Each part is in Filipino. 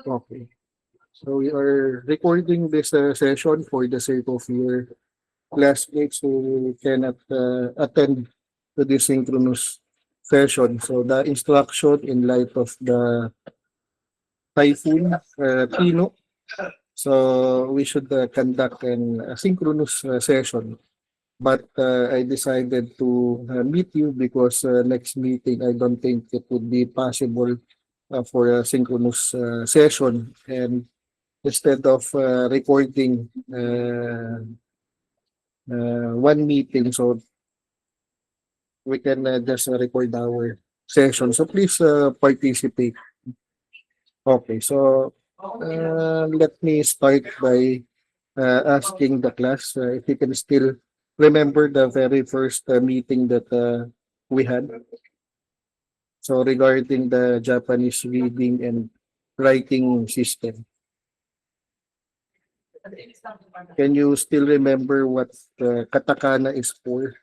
Okay. So we are recording this session for the sake of your classmates who cannot attend to this synchronous session. So the instruction in light of the typhoon Tino. So we should conduct an asynchronous session. But I decided to meet you because next meeting I don't think it would be possible for a synchronous session. And instead of recording one meeting, so we can just record our session. So please participate. Okay, so let me start by asking the class if you can still remember the very first meeting that we had. So regarding the Japanese reading and writing system, can you still remember what katakana is for?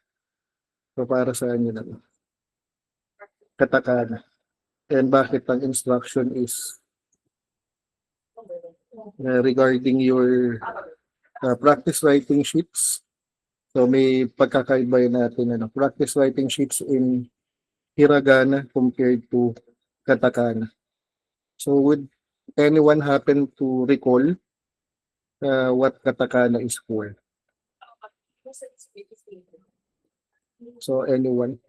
So para saan yun ano? Katakana. And bakit ang instruction is regarding your practice writing sheets. So may pagkakaiba yun natin ano, practice writing sheets in hiragana compared to katakana. So would anyone happen to recall what katakana is for? So anyone?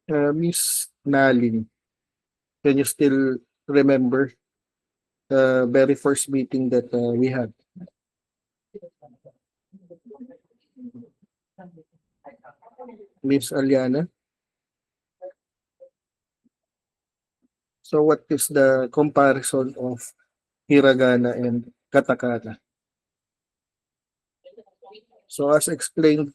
Miss Nalin, can you still remember the very first meeting that we had? Miss Aliana? So what is the comparison of hiragana and katakana? So as explained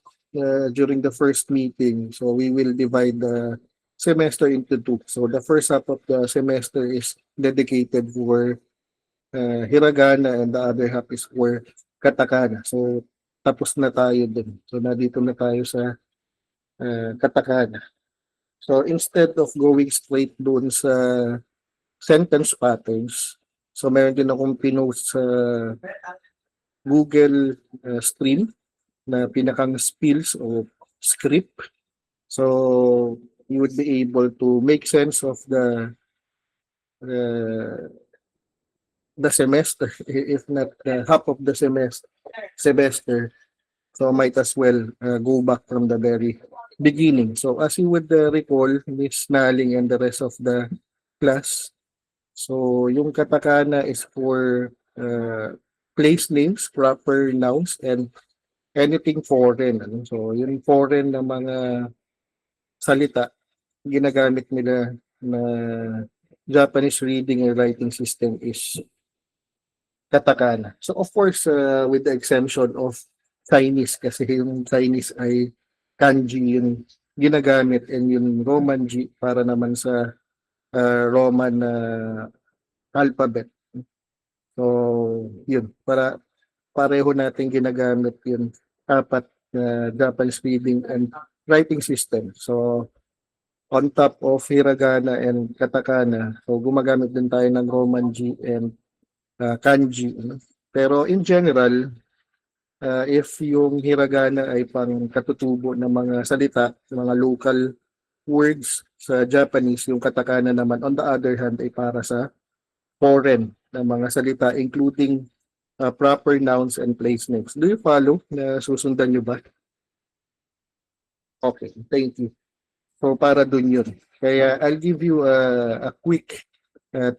during the first meeting, so we will divide the semester into two. So the first half of the semester is dedicated for hiragana and the other half is for katakana. So tapos na tayo dun. So nandito na tayo sa katakana. So instead of going straight doon sa sentence patterns, so meron din akong pinost sa Google Stream na pinakang spills o script. So you would be able to make sense of uh, the semester, if not half of the semester. So might as well go back from the very beginning. So as you would recall, Miss Naling and the rest of the class, so yung katakana is for place names, proper nouns, and anything foreign. Ano? So yung foreign na mga salita, ginagamit nila na Japanese reading and writing system is katakana. So of course, with the exemption of Chinese kasi yung Chinese ay kanji yung ginagamit and yung Romanji para naman sa Roman alphabet. So yun, para pareho natin ginagamit yung apat Japanese reading and writing system. So on top of hiragana and katakana, so gumagamit din tayo ng Romanji and kanji. Pero in general, if yung hiragana ay pang katutubo ng mga salita, mga local words sa Japanese, yung katakana naman on the other hand ay para sa foreign na mga salita including proper nouns and place names. Do you follow? Na susundan nyo ba? Okay, thank you. So para dun yun. Kaya I'll give you a quick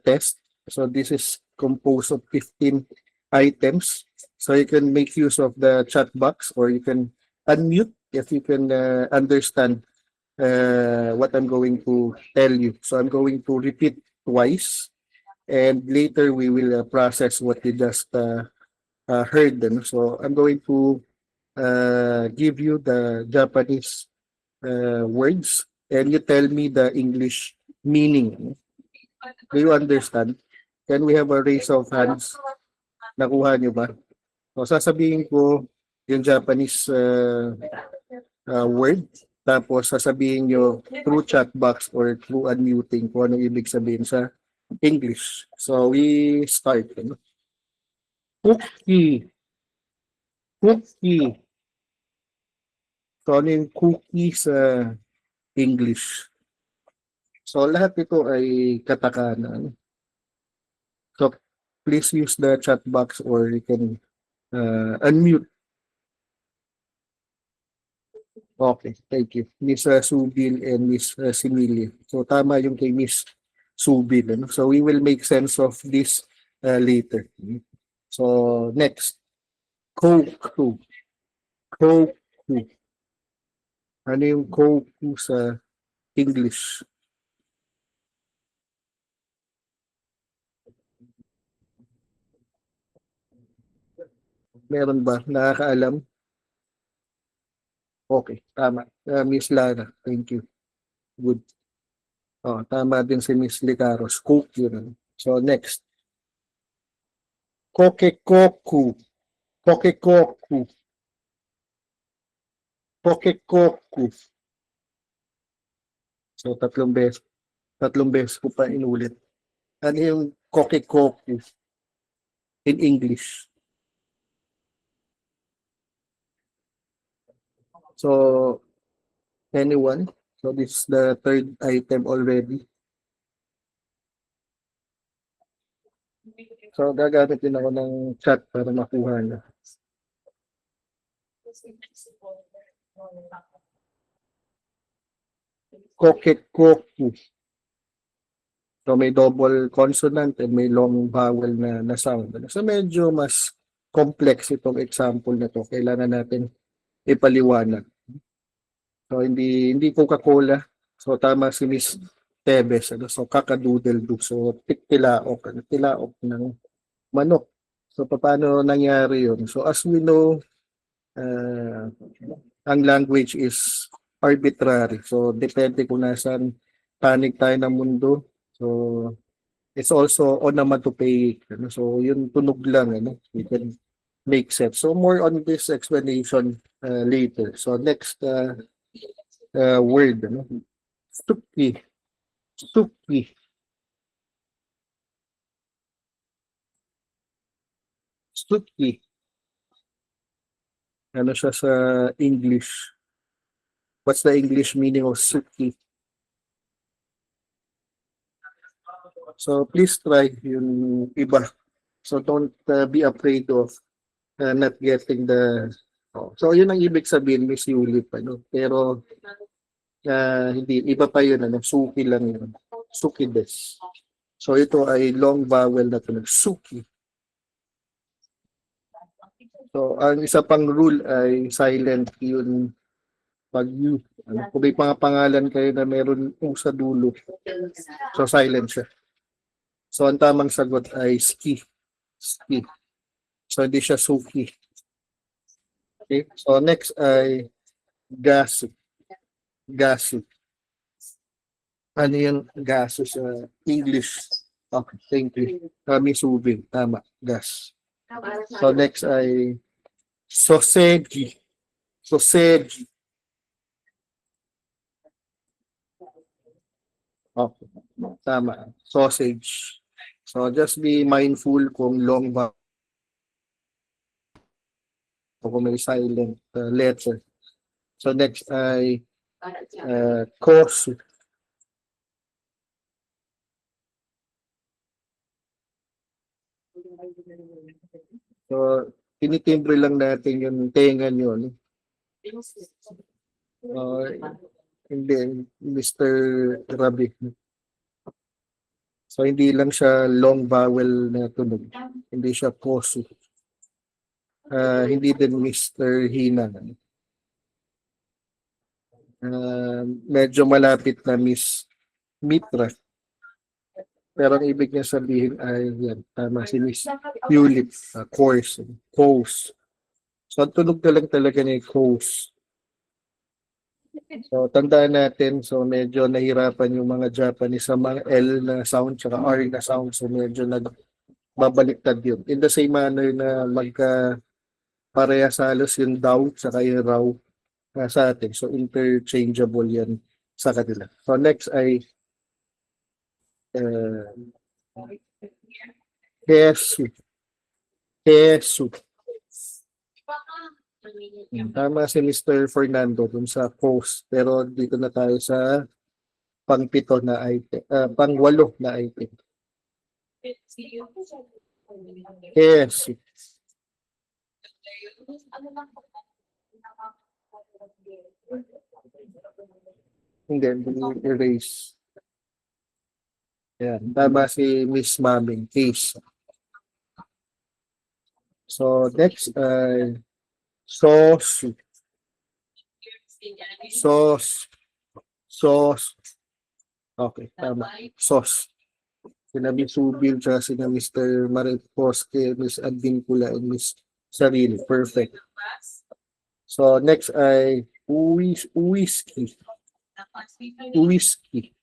test. So this is composed of 15 items. So you can make use of the chat box or you can unmute if you can understand what I'm going to tell you. So I'm going to repeat twice and later we will process what you just heard. So I'm going to give you the Japanese words and you tell me the English meaning. Do you understand? Can we have a raise of hands? Nakuha nyo ba? So sasabihin ko yung Japanese word Tapos sasabihin nyo through chat box or through unmuting kung ano ibig sabihin sa English. So we start. Ano? Cookie. Cookie. So ano yung cookie sa English? So lahat ito ay katakana. So please use the chat box or you can unmute. Okay, thank you. Miss Subil and Miss Similia. So tama yung kay Miss Subil. Ano? So we will make sense of this later. So next, Coke. Coke. Ano yung Coke sa English? Meron ba? Nakakaalam? Okay, tama. Miss Lara, thank you. Good. Oh, tama din si Miss Licaros. Coke yun. So next, Kokekoku. Kokekoku. Kokekoku. So tatlong beses ko pa inulit. Ano yung Kokekoku in English? So anyone? So this is the third item already. So gagamit din ako ng chat para makuha na. Kokekoku. So may double consonant and may long vowel na sound. So medyo mas complex itong example na to. Kailangan natin ipaliwanag. So hindi Coca-Cola. So tama si Miss Tebes. Ano? So kakadoodle do. So tilaok. Tilaok ng manok. So paano nangyari yun? So as we know, ang language is arbitrary. So depende kung nasan panig tayo ng mundo. So it's also onomatopoeic. Ano? So yung tunog lang. Ano? We can make sense. So more on this explanation later. So next word. Ano? Stuki. Stuki. Stuki. Ano siya sa English? What's the English meaning of suki? So please try yung iba. So don't be afraid of not getting the... So yun ang ibig sabihin, Miss Yulip. Ano? Pero hindi, iba pa yun. Ano? Suki lang yun. Suki des. So ito ay long vowel na tunog. Suki. So ang isa pang rule ay silent yun pag you. Ano? Kung may mga pangalan kayo na meron sa dulo. So silent siya. So ang tamang sagot ay ski. Ski. So hindi siya suki. Okay. So next ay gasu. Gasu. Ano yung gaso sa English? Okay, thank you. Kami subing. Tama. Gas. So next ay sausage. Sausage. Okay. Tama. Sausage. So just be mindful kung long ba o kung may silent letter. So next ay kosu. So tinitimbre lang natin yung tenga nyo. No? Hindi, Mr. Rabi. So hindi lang siya long vowel na tunog. Hindi siya kosu. Hindi din Mr. Hina. Medyo malapit na Miss Mitra. Pero ang ibig niya sabihin ay yan, tama si Miss Yulip, course, course. So ang tunog na lang talaga ni course. So tandaan natin, so medyo nahirapan yung mga Japanese sa mga L na sound tsaka R na sound. So medyo nagbabaliktad yun. In the same manner na magka parehas halos yung daw tsaka yung raw. sa atin. So, interchangeable yan sa kanila. So, next ay Kesu. Kesu. Tama si Mr. Fernando dun sa post. Pero dito na tayo sa pang-pito na item. Pang-walo na item. Kesu. Hindi, erase. Yan. Tama si Miss Maming. Case. So, next ay sauce. Sauce. Sauce. Okay, tama. Sauce. Sina Miss Subil, tsaka sina Mr. Maripos, Miss Advincula, and Miss Sarili. Perfect. So, next ay whiskey. Whiskey.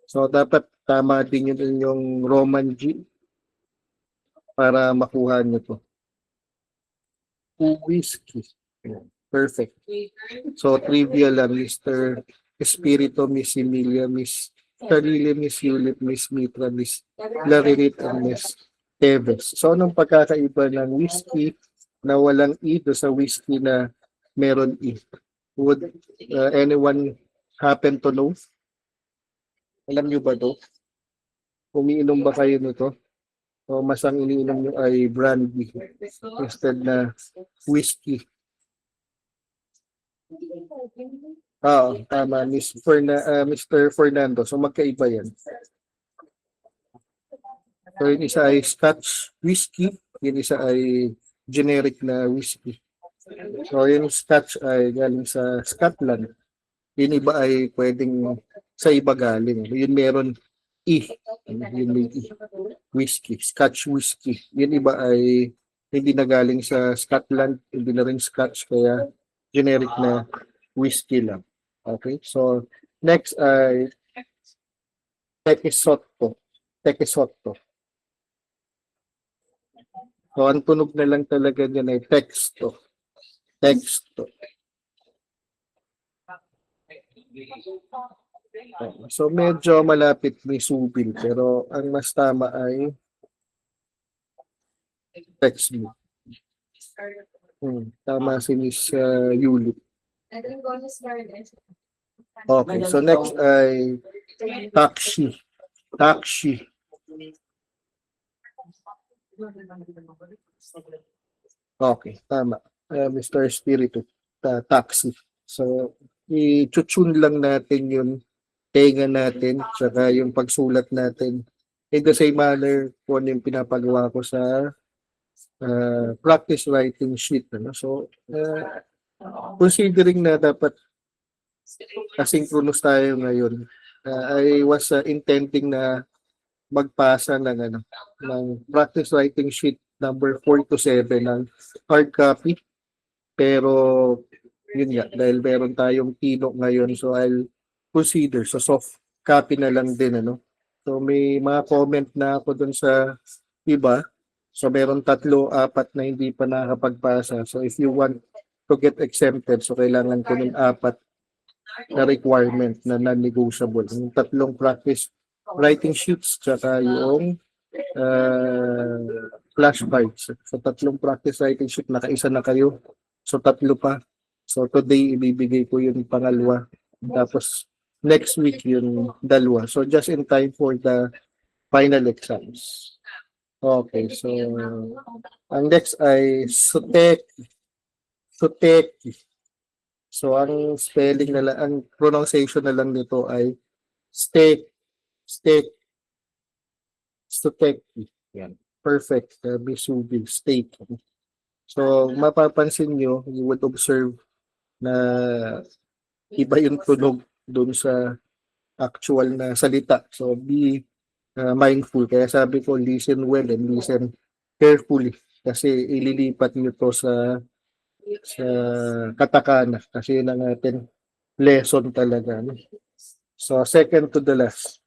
So, dapat tama din yun yung Roman G para makuha nyo to. Whiskey. Perfect. So, trivia lang, Mr. Espirito, Miss Emilia, Miss Sarili, Miss Yulit, Miss Mitra, Miss Laririt, and Miss Teves. So, anong pagkakaiba ng whiskey na walang E do sa whiskey na meron E? Would anyone happen to know? Alam nyo ba to? Umiinom ba kayo nito? O mas ang iniinom nyo ay brandy instead na whiskey? Tama, Mr. Fernando. So magkaiba yan. So yung isa ay Scotch whiskey, yung isa ay generic na whiskey. So yung Scotch ay galing sa Scotland. Yung iba ay pwedeng sa iba galing. Yun meron E. Yun may E. Whiskey. Scotch whiskey. Yun iba ay hindi na galing sa Scotland. Hindi na rin Scotch. Kaya generic na whiskey lang. Okay. So, next ay Tequisotto. Tequisotto. So, ang tunog na lang talaga dyan ay texto. Texto. So medyo malapit ni Subil pero ang mas tama ay text mo. Tama si Miss Yuli. Okay, so next ay taxi. Taxi. Okay, tama. Mr. Spiritu. Taxi. So i-tune lang natin yung tenga natin, saka yung pagsulat natin. In the same manner, kung ano yung pinapagawa ko sa practice writing sheet. Ano? So, considering na dapat asynchronous tayo ngayon, I was intending na magpasa ng practice writing sheet number 4 to 7 ng hard copy. Pero, yun nga, dahil meron tayong Tino ngayon, so I'll consider. So soft copy na lang din, ano. So may mga comment na ako dun sa iba. So meron 3, 4 na hindi pa nakakapagpasa. So if you want to get exempted, so kailangan ko ng 4 na requirement na non-negotiable. Yung 3 practice writing sheets, tsaka yung flashcards. So 3 practice writing sheet, nakaisa na kayo. So 3 pa. So today, ibibigay ko yung pangalawa. Tapos next week yung 2. So just in time for the final exams. Okay, so ang next ay Suteki. Suteki. So ang spelling na lang, ang pronunciation na lang nito ay steak. Suteki. Yan. Perfect. Bisubi. Steak. So mapapansin nyo, you would observe na iba yung tunog doon sa actual na salita. So be mindful. Kaya sabi ko, listen well and listen carefully. Kasi ililipat nyo to sa katakana. Kasi yun ang ating lesson talaga. No? So second to the last.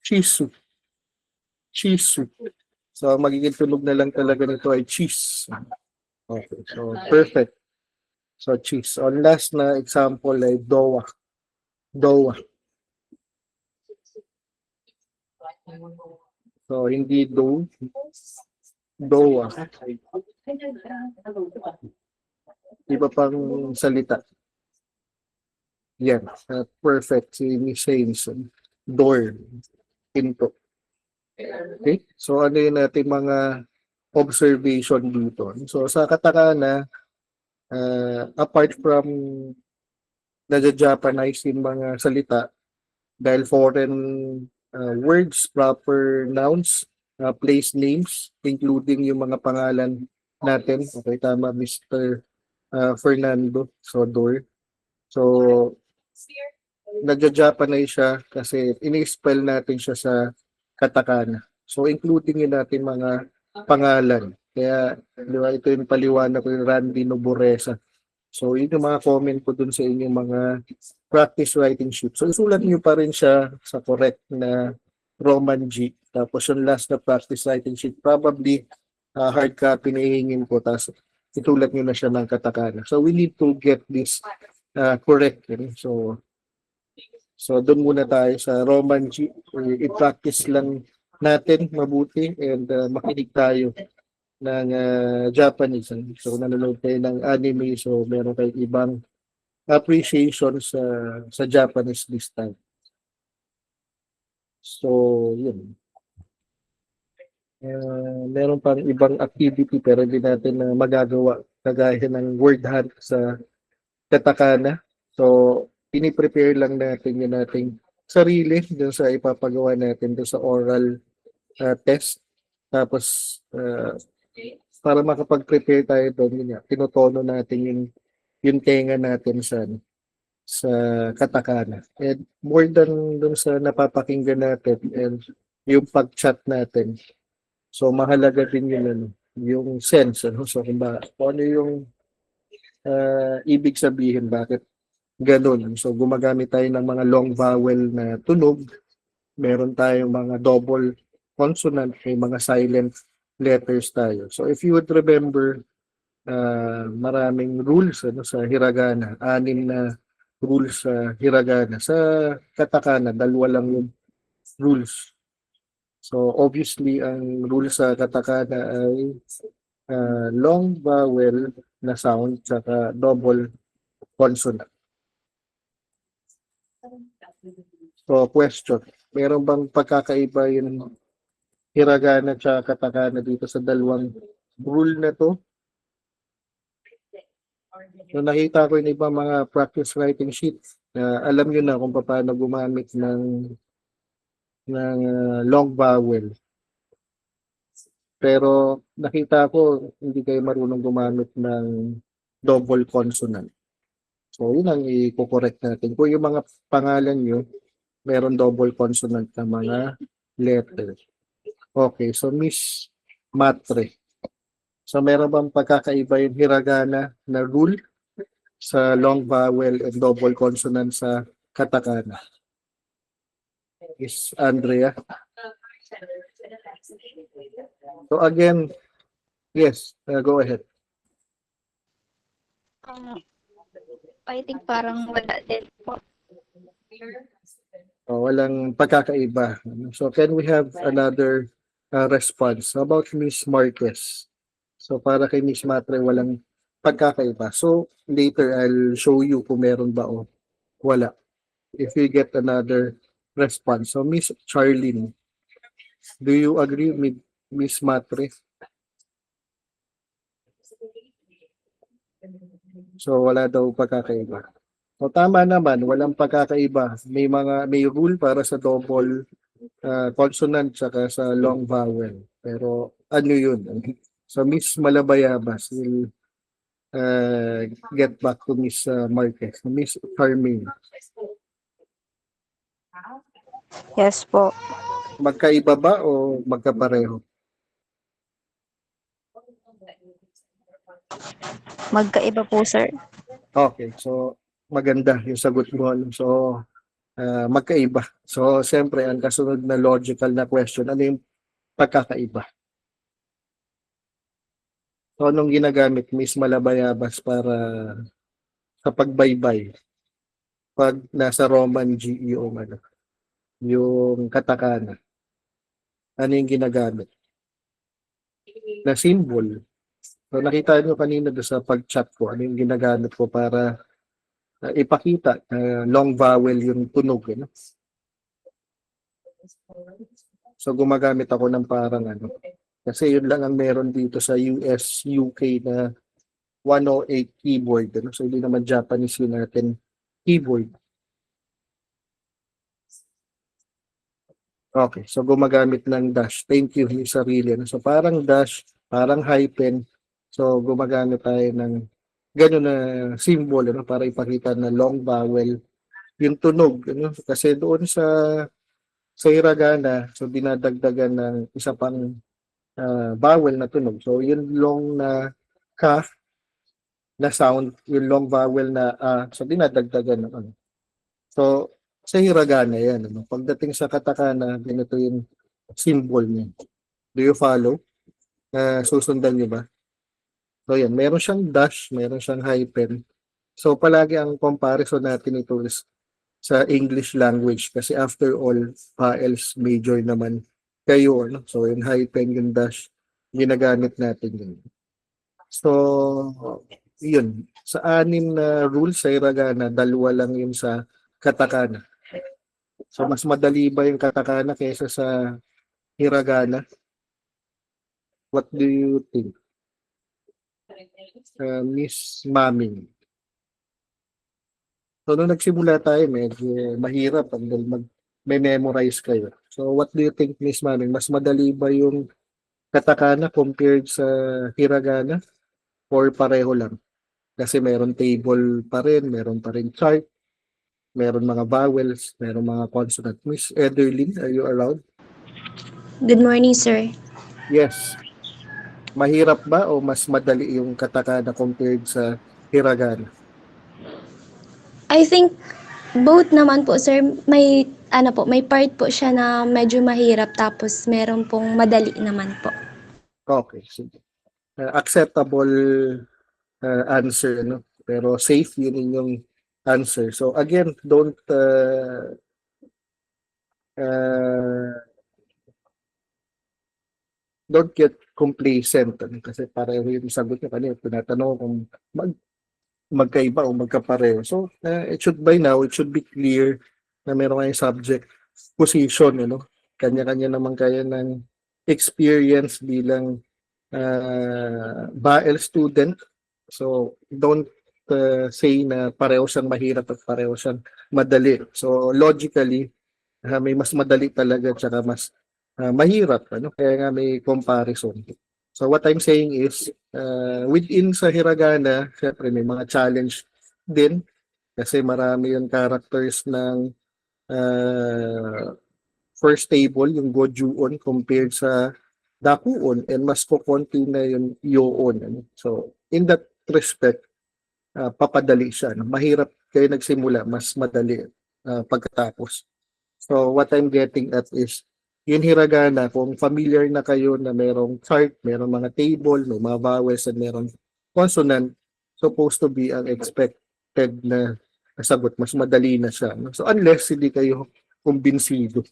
Chisu. Chisu. So magiging tunog na lang talaga nito ay cheese. Okay, so perfect. So cheese. On last na example ay dowa. Dowa. So hindi dough, dowa. Iba pang salita. Yan. Perfect. Si Miss Haynes. Door. Pinto. Okay? So ano yun natin mga observation dito. So sa katakana, apart from na-Japanize yung mga salita dahil foreign words, proper nouns, place names, including yung mga pangalan natin. Okay, tama, Mr. Fernando Sodor. So, nagja-Japanize siya kasi ini-spell natin siya sa katakana. So, including yun natin mga pangalan. Kaya, di ba, ito yung paliwanag ko yung Randy Noboresa. So, yun yung mga comment ko dun sa inyong mga practice writing sheet. So, isulat niyo pa rin siya sa correct na Roman G. Tapos, yung last na practice writing sheet, probably hard copy na ihingin ko. Tapos, itulat niyo na siya ng katakana. So, we need to get this correct. So, doon muna tayo sa Roman G. I-practice lang natin mabuti and makinig tayo ng Japanese. So, nanonood kayo ng anime. So, meron kayong ibang appreciation sa Japanese this time. So, yun. Meron pang ibang activity pero hindi natin magagawa kagaya ng word hunt sa katakana. So, piniprepare lang natin yung nating sarili dun sa ipapagawa natin dun sa oral test. Tapos, para makapag-prepare tayo doon, yun nga, tinotono natin yung tenga natin sa katakana. And more than dun sa napapakinggan natin and yung pag-chat natin. So, mahalaga din yung sense. So, kung ano yung ibig sabihin, bakit ganun. So, gumagamit tayo ng mga long vowel na tunog. Meron tayong mga double consonant, may mga silent letters tayo. So, if you would remember, maraming rules sa hiragana. 6 na rules sa hiragana. Sa katakana, 2 lang yung rules. So, obviously, ang rules sa katakana ay long vowel na sound saka double consonant. So, question. Meron bang pagkakaiba yung hiragana at katakana dito sa dalawang rule na to? So, nakita ko yung ibang mga practice writing sheet. Alam nyo na kung paano gumamit ng long vowel. Pero nakita ko hindi kayo marunong gumamit ng double consonant. So, yun ang i-correct natin. Kung yung mga pangalan nyo, meron double consonant na mga letter. Okay, so Miss Matre. So, meron bang pagkakaiba yung hiragana na rule sa long vowel and double consonant sa katakana? Miss Andrea. So again, yes, go ahead. I think parang wala din po. Walang pagkakaiba. So can we have another response? How about Miss Marquez? So para kay Miss Matre, walang pagkakaiba. So later I'll show you kung meron ba o wala. If we get another response. So Miss Charlene, do you agree with Miss Matre? So wala daw pagkakaiba. So tama naman, walang pagkakaiba. May rule para sa double consonant saka sa long vowel. Pero ano yun? So Miss Malabayabas will get back to Miss Marquez. Miss Carmine. Yes po. Magkaiba ba o magkapareho? Magkaiba po, sir. Okay, so maganda yung sagot mo. So magkaiba. So siyempre ang kasunod na logical na question, ano yung pagkakaiba? So, anong ginagamit, Miss Malabayabas, para sa pagbaybay pag nasa Roman G yung ano, yung katakana? Ano yung ginagamit na symbol? So, nakita nyo kanina doon sa pag-chat ko, ano yung ginagamit ko para ipakita long vowel yung tunog. Ano? So, gumagamit ako ng parang ano. Kasi yun lang ang meron dito sa US, UK na 108 keyboard. Ano? So, hindi naman Japanese yun natin keyboard. Okay, so gumagamit ng dash. Thank you, yung sarili. Ano? So, parang dash, parang hyphen. So, gumagamit tayo ng gano'n na symbol ano, para ipakita na long vowel yung tunog. Ano? Kasi doon sa hiragana, so dinadagdagan ng isa pang vowel na tunog. So, yung long na ka na sound, yung long vowel na so dinadagdagan ng ano. So, sa hiragana yan. Ano? Pagdating sa katakana, ganito yung symbol niya. Do you follow? Susundan niyo ba? So, yan. Meron siyang dash, meron siyang hyphen. So, palagi ang comparison natin ito is sa English language kasi after all, PAELs major naman kayo. No? So, yung hyphen, yung dash, ginagamit natin yun. So, yun. Sa 6 na rules sa hiragana, 2 lang yun sa katakana. So, mas madali ba yung katakana kaysa sa hiragana? What do you think? Miss Maming. So, nung nagsimula tayo, medyo mahirap dahil may memorize kayo. So, what do you think, Miss Maming? Mas madali ba yung katakana compared sa hiragana? Or pareho lang? Kasi meron table pa rin, meron pa rin chart, meron mga vowels, meron mga consonant. Miss Ederlyn, are you around? Good morning, sir. Yes. Mahirap ba o mas madali yung katakana compared sa hiragana? I think both naman po, sir. May part po siya na medyo mahirap tapos meron pong madali naman po. Okay, sige. Acceptable answer, no? Pero safe yun yung answer. So again, don't get complacent. Ano? Kasi pareho yung sagot niya kanina. Tinatanong kung magkaiba o magkapareho. So, it should by now, it should be clear na meron kayong subject position. Ano? Kanya-kanya naman kayo ng experience bilang BAEL student. So, don't say na pareho siyang mahirap at pareho siyang madali. So, logically, may mas madali talaga at mas mahirap. Ano? Kaya nga may comparison. So, what I'm saying is, within sa hiragana, syempre may mga challenge din kasi marami yung characters ng first table, yung Gojuon compared sa Dakuon and mas kukonti na yung Yoon. Ano? So, in that respect, papadali siya. No? Mahirap kayo nagsimula, mas madali pagkatapos. So, what I'm getting at is, yung hiragana, kung familiar na kayo na merong chart, merong mga table, may mga vowels, and merong consonant, supposed to be ang expected na sagot. Mas madali na siya. No? So, unless hindi kayo kumbinsido.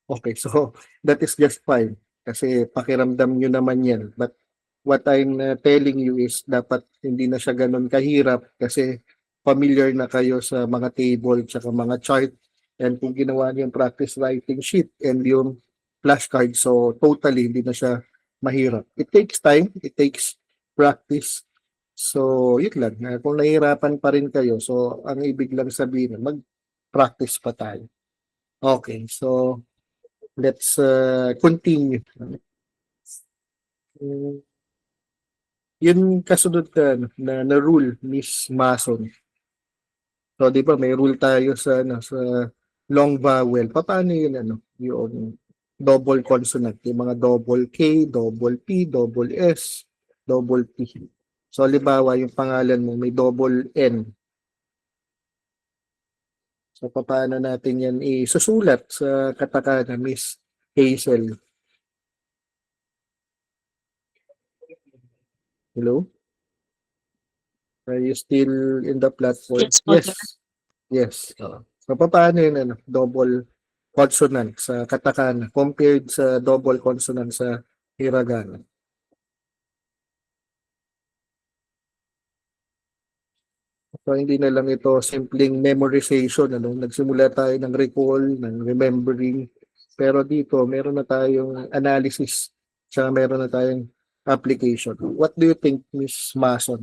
Okay, so that is just fine. Kasi pakiramdam nyo naman yan. But what I'm telling you is dapat hindi na siya ganun kahirap kasi familiar na kayo sa mga table tsaka mga chart. And kung ginawa niyo yung practice writing sheet and yung flashcard, so totally hindi na siya mahirap. It takes time, it takes practice. So, yun lang. Kung nahihirapan pa rin kayo, so ang ibig lang sabihin, mag-practice pa tayo. Okay, so let's continue. Yung kasunod na rule, Miss Mason. So, di ba, may rule tayo sa long vowel. Paano yun, yung double consonant, yung mga double K, double P, double S, double P. So, halimbawa, yung pangalan mo, may double N. So, paano natin yan isusulat sa katakana, Miss Hazel? Hello? Are you still in the platform? Yes po, sir. Yes. So, paano yun, double consonant sa katakana compared sa double consonant sa hiragana? So, hindi na lang ito simpleng memorization, Nagsimula tayo ng recall, ng remembering. Pero dito, meron na tayong analysis, tsaka meron na tayong application. What do you think, Miss Mason?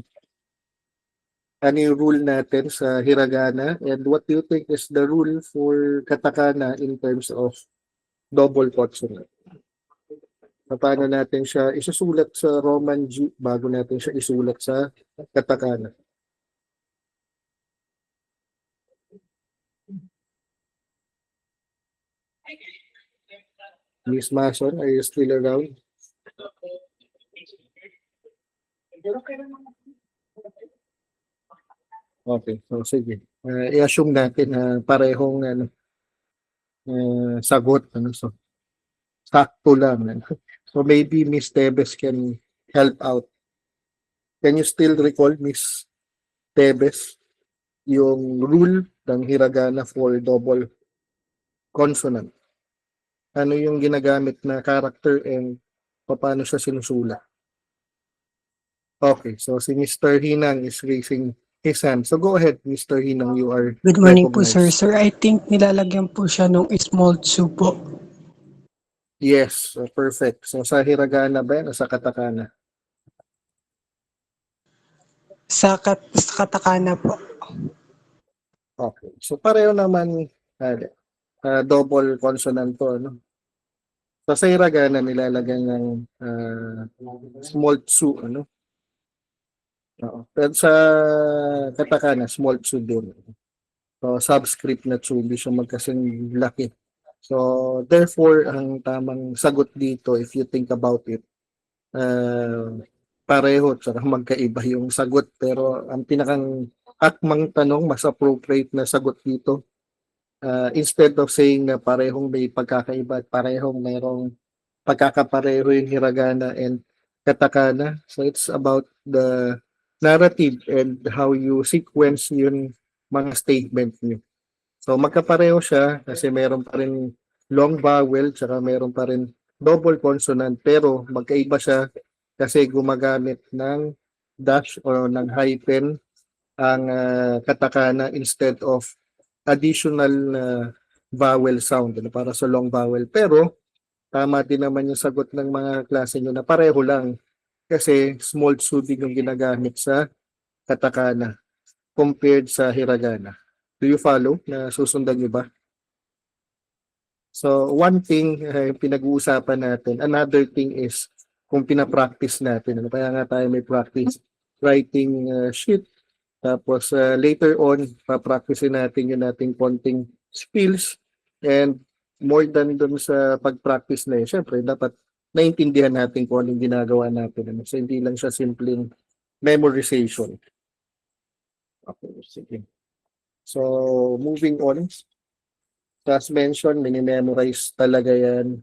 Ano yung rule natin sa hiragana? And what do you think is the rule for katakana in terms of double consonant? Paano natin siya isusulat sa Roman G bago natin siya isulat sa katakana? Miss Mason, are you still around? Okay, so sige. I-assume natin na parehong sagot. So, sakto lang. So maybe Miss Tebes can help out. Can you still recall, Miss Tebes, yung rule ng hiragana for double consonant? Ano yung ginagamit na character and paano siya sinusulat? Okay, so si Mr. Hinang is raising his hand. So go ahead, Mr. Hinang, you are Good morning po, sir. recognized. Sir, I think nilalagyan po siya ng small tube po. Yes, so perfect. So sa hiragana ba yan o sa katakana? Sa katakana po. Okay, so pareho naman double consonant to, So sa hiragana nilalagyan ng small tsu, Oo. Pero sa katakana, small tsu din. So subscript na tsu, hindi siya magkasing laki. So therefore, ang tamang sagot dito, if you think about it, pareho, tsaka magkaiba yung sagot. Pero ang pinakang akmang tanong, mas appropriate na sagot dito, instead of saying na parehong may pagkakaiba at parehong mayroong pagkakapareho yung hiragana and katakana. So it's about the narrative and how you sequence yung mga statement niyo. So magkapareho siya kasi meron pa rin long vowel tsaka meron pa rin double consonant, pero magkaiba siya kasi gumagamit ng dash o ng hyphen ang katakana instead of additional vowel sound para sa long vowel. Pero tama din naman yung sagot ng mga klase nyo na pareho lang kasi small tsu yung ginagamit sa katakana compared sa hiragana. Do you follow? Na susundan nyo ba? So one thing pinag-uusapan natin, another thing is kung pinapractice natin. Kaya nga tayo may practice writing sheet. Tapos later on, papracticein natin yung nating konting skills and more than dun sa pag-practice na yun. Siyempre, dapat naintindihan natin kung anong ginagawa natin. So hindi lang siya simpleng memorization. Okay, sige. So moving on. As mentioned, minimemorize talaga yan.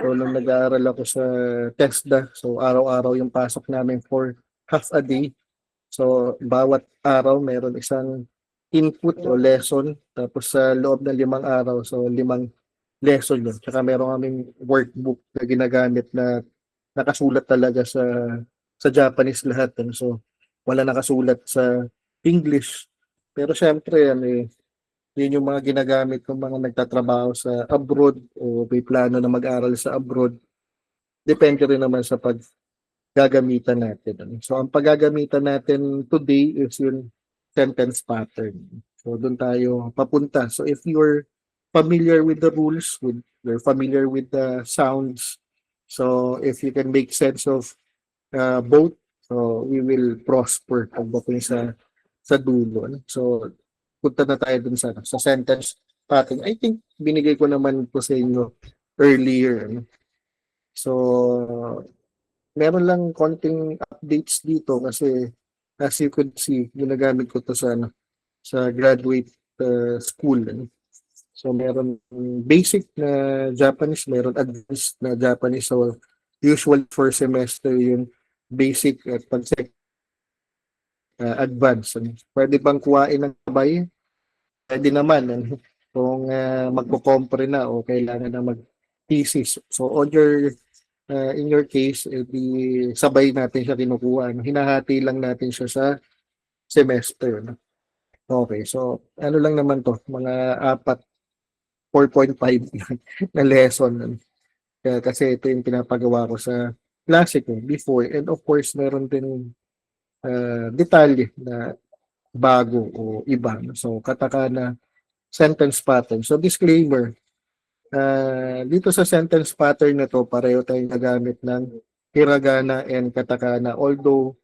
So, nung nag-aaral ako sa TESDA, so araw-araw yung pasok namin for half a day. So, bawat araw meron isang input o lesson. Tapos sa loob ng 5 araw, so 5 lesson yun. Tsaka meron kaming workbook na ginagamit na nakasulat talaga sa Japanese lahat. So, wala nakasulat sa English. Pero syempre, yun yung mga ginagamit ng mga nagtatrabaho sa abroad o may plano na mag-aral sa abroad. Depende rin naman sa paggagamitan natin. So, ang paggagamitan natin today is yung sentence pattern. So, doon tayo papunta. So, if you're familiar with the rules, you're familiar with the sounds, so if you can make sense of both, so we will prosper pagdating sa dulo. So, punta na tayo dun sa sentence pattern. I think binigay ko naman po sa inyo earlier. So, meron lang konting updates dito kasi as you could see, ginagamit ko to sa graduate school. So, meron basic na Japanese, meron advanced na Japanese. So, usual first semester yung basic at pag-check advanced. Ano. Pwede bang kuhain ng sabay? Pwede naman. Ano, kung magpo-compre na o kailangan na mag-thesis. So, in your case, sabay natin siya kinukuha. Ano. Hinahati lang natin siya sa semester. No? Okay, so ano lang naman to, mga 4.5 na lesson. Ano. Kasi ito yung pinapagawa ko sa klase ko before. And of course, meron din detalye na bago o iba. No? So, katakana sentence pattern. So, disclaimer, dito sa sentence pattern na to, pareho tayong nagamit ng hiragana and katakana. Although,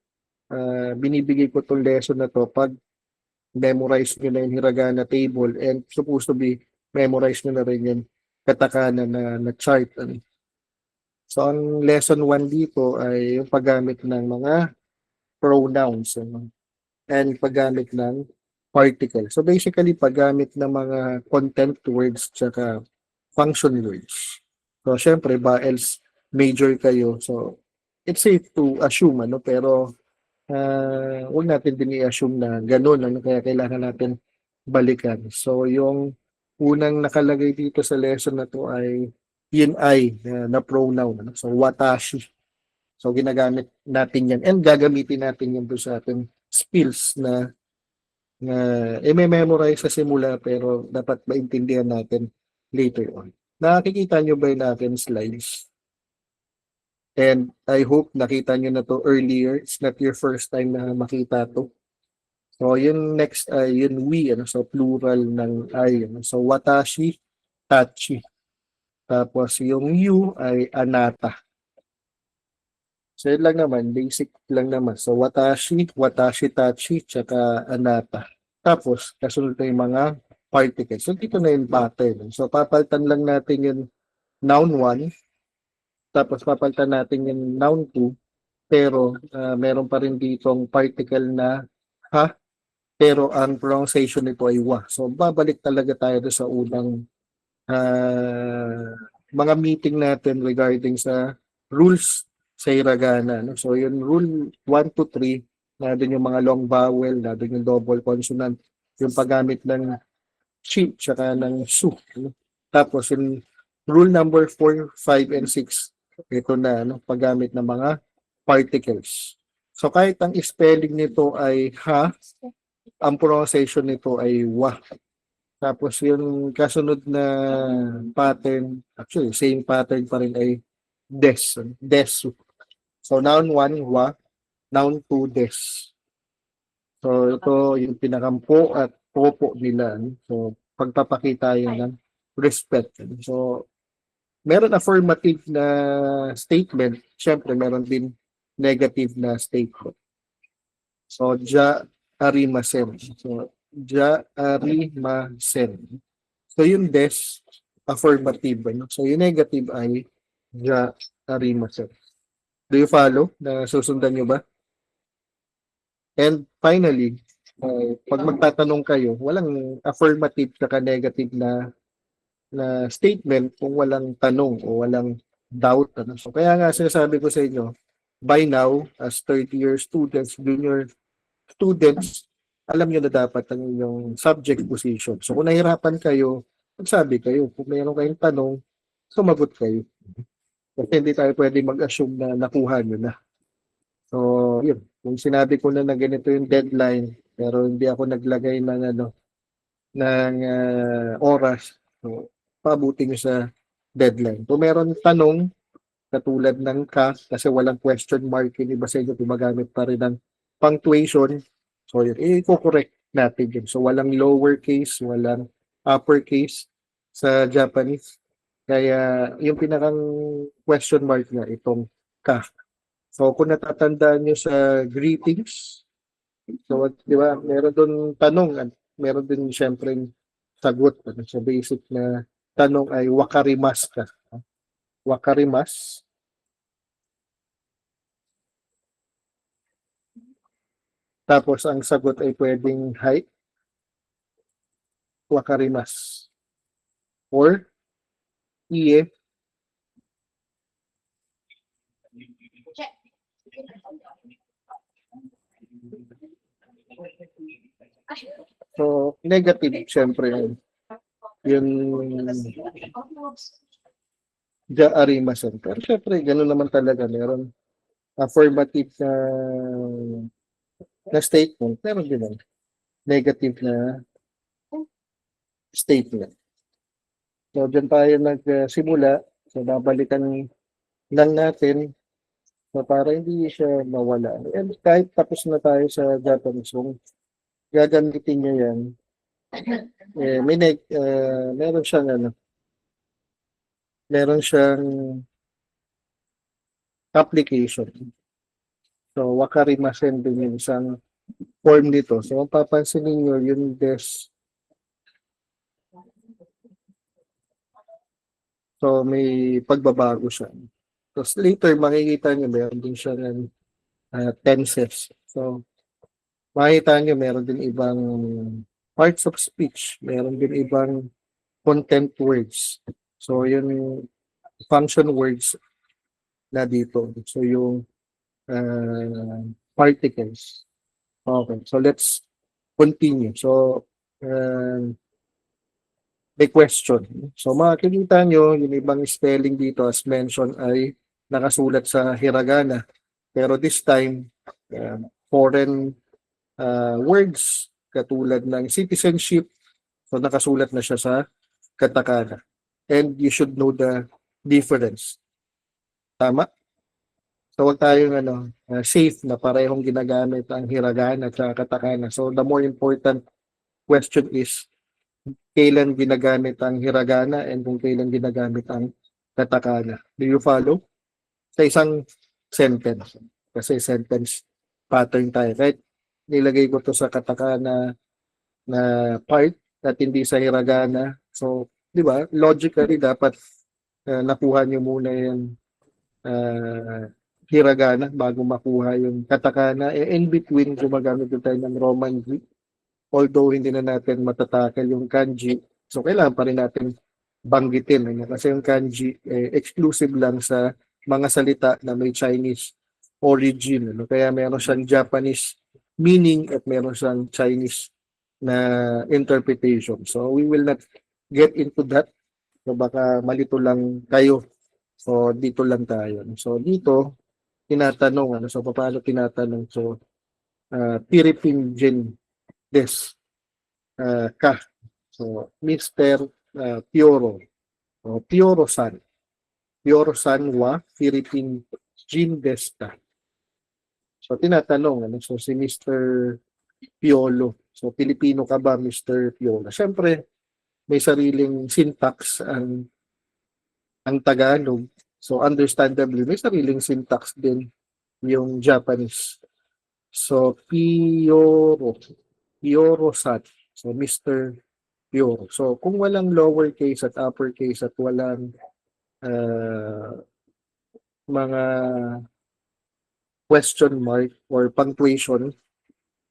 binibigay ko itong lesson na to pag memorize nyo na yung hiragana table and supposed to be memorize nyo na rin yung katakana na chart. Ano. So, ang lesson 1 dito ay yung paggamit ng mga pronouns ano, and paggamit ng particle. So, basically, paggamit ng mga content words tsaka function words. So, syempre, ba else major kayo. So, it's safe to assume, ano, pero huwag natin din i-assume na ganun, ano, kaya kailangan natin balikan. So, yung unang nakalagay dito sa lesson na to ay yin ay na pronoun. Ano? So, watashi. So, ginagamit natin yan and gagamitin natin yan doon sa ating skills na may memorize sa simula pero dapat maintindihan natin later on. Nakikita nyo ba yung ating slides? And I hope nakita nyo na to earlier. It's not your first time na makita to. So, yung next ay yung we, ano, so plural ng I. Ano, so, watashi, tachi. Tapos, yung you ay anata. So, yun lang naman, basic lang naman. So, watashi, watashi, tachi, tsaka anata. Tapos, kasunod na yung mga particles. So, dito na yung pattern. So, papalitan lang natin yung noun 1, tapos papalitan natin yung noun 2, pero meron pa rin ditong particle na ha, pero ang pronunciation nito ay wa. So, babalik talaga tayo sa unang mga meeting natin regarding sa rules sa hiragana. No? So, yung rule 1 to 3, na doon yung mga long vowel, na doon yung double consonant, yung paggamit ng chi, tsaka ng su. No? Tapos, yung rule number 4, 5, and 6, ito na, no? Paggamit ng mga particles. So, kahit ang spelling nito ay ha, ang pronunciation nito ay wa. Tapos yung kasunod na pattern, actually same pattern pa rin ay des, desu. So noun 1, wa, noun 2, des. So ito yung pinakampo at popo nila. So pagpapakita yun ng respect. So meron affirmative na statement, syempre meron din negative na statement. So ja arimasen. So ja arimasen. So yung des affirmative, ano? So yung negative ay ja arimasen. Do you follow? Na susundan nyo ba? And finally, pag magtatanong kayo, walang affirmative saka negative na statement kung walang tanong o walang doubt. Ano? So kaya nga sinasabi ko sa inyo, by now, as third year students, junior students, alam nyo na dapat ang inyong subject position. So kung nahirapan kayo, magsabi kayo. Kung mayroon kayong tanong, sumagot kayo. Kasi hindi tayo pwede mag-assume na nakuha nyo na. So, yun. Kung sinabi ko na ganito yung deadline, pero hindi ako naglagay ng oras, so, pabuti nyo sa deadline. Kung meron tanong, katulad ng ka, kasi walang question mark, yung iba sa inyo gumagamit pa rin ng punctuation, so yun, i-correct natin yun. So, walang lowercase, walang uppercase sa Japanese. Kaya, yung pinakang question mark niya, itong ka. So, kung natatandaan nyo sa greetings, so, di ba, meron doon tanong at meron din syempre sagot. So, basic na tanong ay wakarimas ka. Wakarimas. Tapos, ang sagot ay pwedeng hi, wakarimas. Or, iye, So, negative, syempre, yung arimasen. Pero syempre, gano'n naman talaga. Meron affirmative na statement, meron din ang negative na statement. So, dyan tayo nagsimula. So, babalikan lang natin so, para hindi siya mawala. And kahit tapos na tayo sa Japanese, kung gagamitin nyo yan, meron siyang meron siyang application. So, wakarimasen din yung isang form nito. So, kung papansin niyo yung so, may pagbabago siya. Tapos later, makikita niyo meron din siya ng tenses. So, makikita niyo meron din ibang parts of speech. Meron din ibang content words. So, yung function words na dito. So, yung particles. Okay. So, let's continue. So, may question. So, makikita nyo, yung ibang spelling dito as mentioned ay nakasulat sa hiragana. Pero this time, foreign words katulad ng citizenship, so nakasulat na siya sa katakana. And you should know the difference. Tama? So, huwag tayong safe na parehong ginagamit ang hiragana at katakana. So, the more important question is, kailan ginagamit ang hiragana and kung kailan ginagamit ang katakana. Do you follow? Sa isang sentence. Kasi sentence pattern tayo. Kahit nilagay ko to sa katakana na part at hindi sa hiragana. So, di ba? Logically, dapat nakuha nyo muna yung hiragana bago makuha yung katakana. In between, gumagamit tayo ng Roman Greek. Although hindi na natin matatakal yung kanji, so kailangan pa rin natin banggitin. Kasi yung kanji, exclusive lang sa mga salita na may Chinese origin. Kaya meron siyang Japanese meaning at meron siyang Chinese na interpretation. So we will not get into that. So baka malito lang kayo. So dito lang tayo. So dito, tinatanong, so paano tinatanong? So, Philippine ka. So, Mr. Pioro. So, Pioro-san. Pioro-san wa Philippine Jin desu ka. So, tinatanong, so si Mr. Piolo. So, Pilipino ka ba, Mr. Piolo? Siyempre, may sariling syntax ang Tagalog. So, understandably, may sariling syntax din yung Japanese. So, Pioro-san. So, Mr. Pioro. So, kung walang lowercase at uppercase at walang mga question mark or punctuation,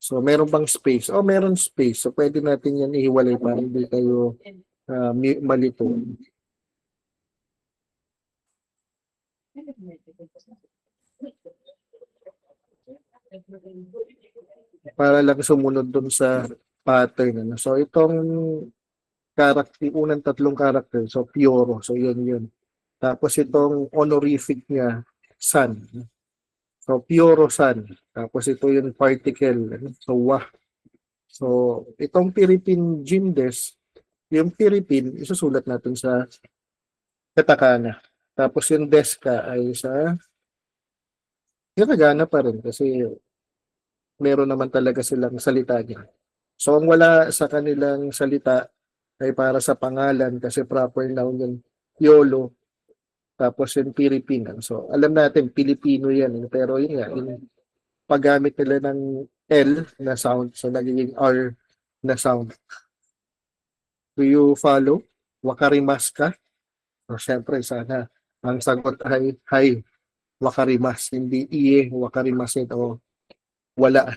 so, meron bang space? Meron space. So, pwede natin yan ihiwalay para hindi kayo malito. Para lang sumunod dun sa pattern. So, itong character, unang tatlong character, so Pioro, so yun. Tapos itong honorific niya, san. So, Pioro-san. Tapos ito yung particle, so wa. So, itong Philippine Jindes, yung Philippine, isusulat natin sa katakana. Tapos yung deska ay sa hiragana pa rin kasi meron naman talaga silang salita niya. So, ang wala sa kanilang salita ay para sa pangalan kasi proper noun yung Piolo, tapos yung Philippine. So, alam natin, Pilipino yan. Pero yun nga, yung paggamit nila ng L na sound, so nagiging R na sound. Do you follow? Wakarimasu ka? So, syempre, sana ang sagot ay hi, wakarimasu. Hindi iye, wakarimasen o wala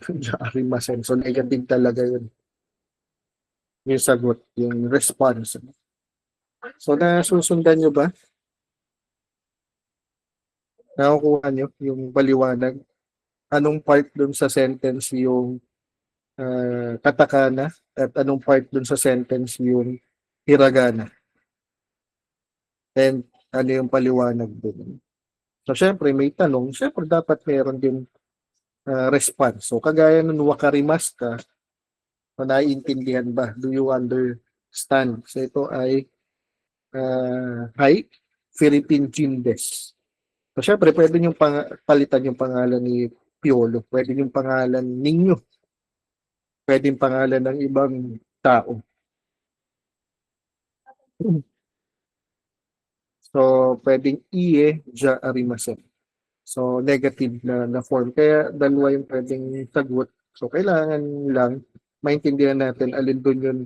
arimasen. So, negative talaga yun. Yung sagot, yung response. So, nasusundan nyo ba? Nakukuha nyo yung paliwanag? anong part dun sa sentence yung katakana at anong part dun sa sentence yung hiragana. And ano yung paliwanag dun. So, syempre, may tanong. Syempre, dapat meron din response. So, kagaya nun wakarimas ka, so, naiintindihan ba? Do you understand? So, ito ay hi, Philippine Chindes. So, syempre, pwede nyo palitan yung pangalan ni Piolo. Pwede yung pangalan ninyo. Pwede yung pangalan ng ibang tao. So, pwedeng iye, ja, arimasen. So, negative na form. Kaya, dalawa yung pwedeng sagot. So, kailangan lang maintindihan natin alin doon yung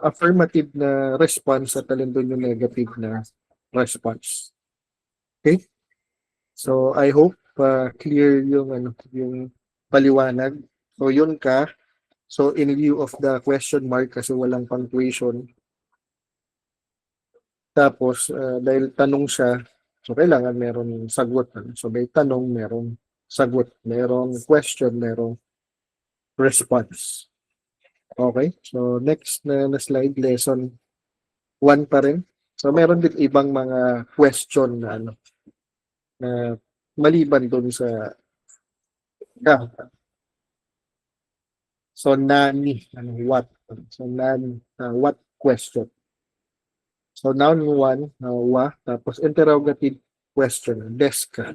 affirmative na response at alin doon yung negative na response. Okay? So, I hope clear yung paliwanag. So, yun ka. So, in view of the question mark kasi walang punctuation. Tapos, dahil tanong siya, so kailangan meron sagot. So, may tanong, merong sagot. Merong question, merong response. Okay? So, next na slide, lesson 1 pa rin. So, meron din ibang mga question na na maliban doon sa so, nani, what? So, nani, what question? So, noun 1, wa, tapos interrogative question, deska.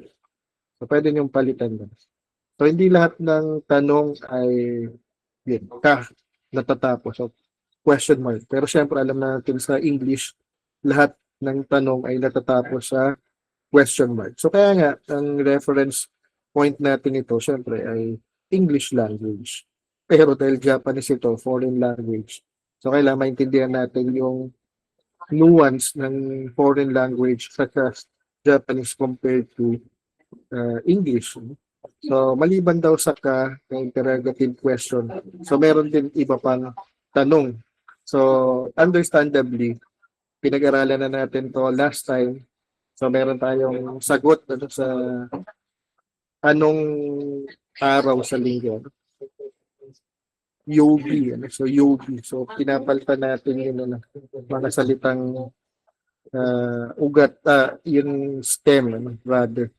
So, pwede niyong palitan doon. So, hindi lahat ng tanong ay yun, natatapos. So, question mark. Pero syempre, alam natin sa English, lahat ng tanong ay natatapos sa question mark. So, kaya nga, ang reference point natin ito, syempre, ay English language. Pero dahil Japanese ito, foreign language. So, kailangan maintindihan natin yung nuance ng foreign language such as Japanese compared to English. So, maliban daw sa interrogative question, so meron din iba pang tanong. So, understandably, pinag-aralan na natin to last time. So, meron tayong sagot sa anong araw sa linggo. Yogi. So, yogi. So, pinapalitan natin yung mga salitang ugat, yung stem, rather.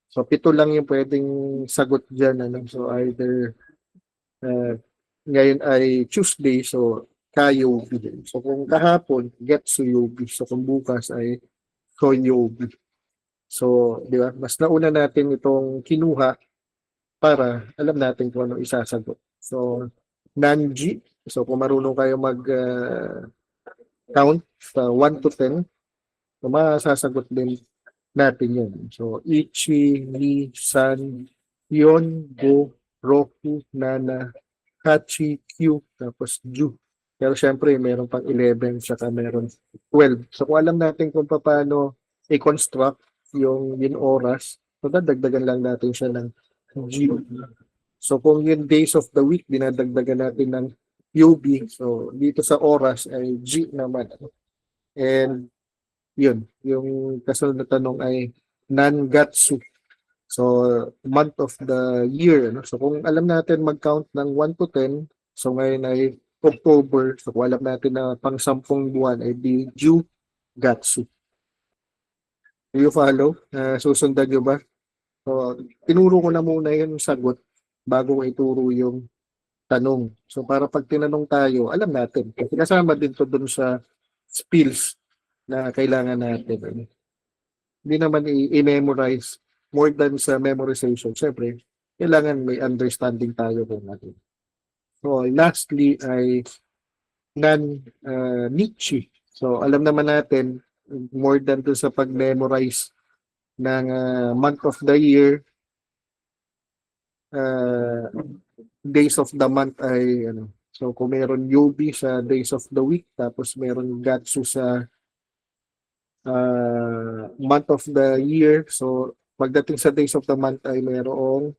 So, 7 lang yung pwedeng sagot dyan. So, either ngayon ay Tuesday, so kayobi din. So, kung kahapon, getsuyobi. So, kung bukas ay koyobi. So, di ba? Mas nauna natin itong kinuha para alam natin kung ano isasagot. So, Nanji. So, kung marunong kayo mag-count sa 1 to 10, so masasagot din natin yun. So, Ichi, Ni, San, Yon, Go, Roku, Nana, Hachi, Q, tapos Ju. Pero syempre, meron pang 11, saka meron 12. So, kung alam natin kung paano i-construct yung oras, so dadagdagan lang natin siya ng G. So, kung yung days of the week, dinadagdagan natin ng UB. So, dito sa oras ay G naman. And, yun. Yung kasunod na tanong ay Nangatsu. So, month of the year. So, kung alam natin mag-count ng 1 to 10, so ngayon ay October. So, kung alam natin na pang 10 buwan ay di Jugatsu. Do you follow? Susundan nyo ba? So, tinuro ko na muna yung sagot bago ko ituro yung tanong. So, para pag tinanong tayo, alam natin. Kasi kasama din to dun sa skills na kailangan natin. Hindi naman i-memorize more than sa memorization. Siyempre, kailangan may understanding tayo kung natin. So, lastly ay Nichi. So, alam naman natin, more than to sa pag-memorize ng month of the year, days of the month ay so kung meron Yobi sa days of the week, tapos meron Gatsu sa month of the year, so pagdating sa days of the month ay merong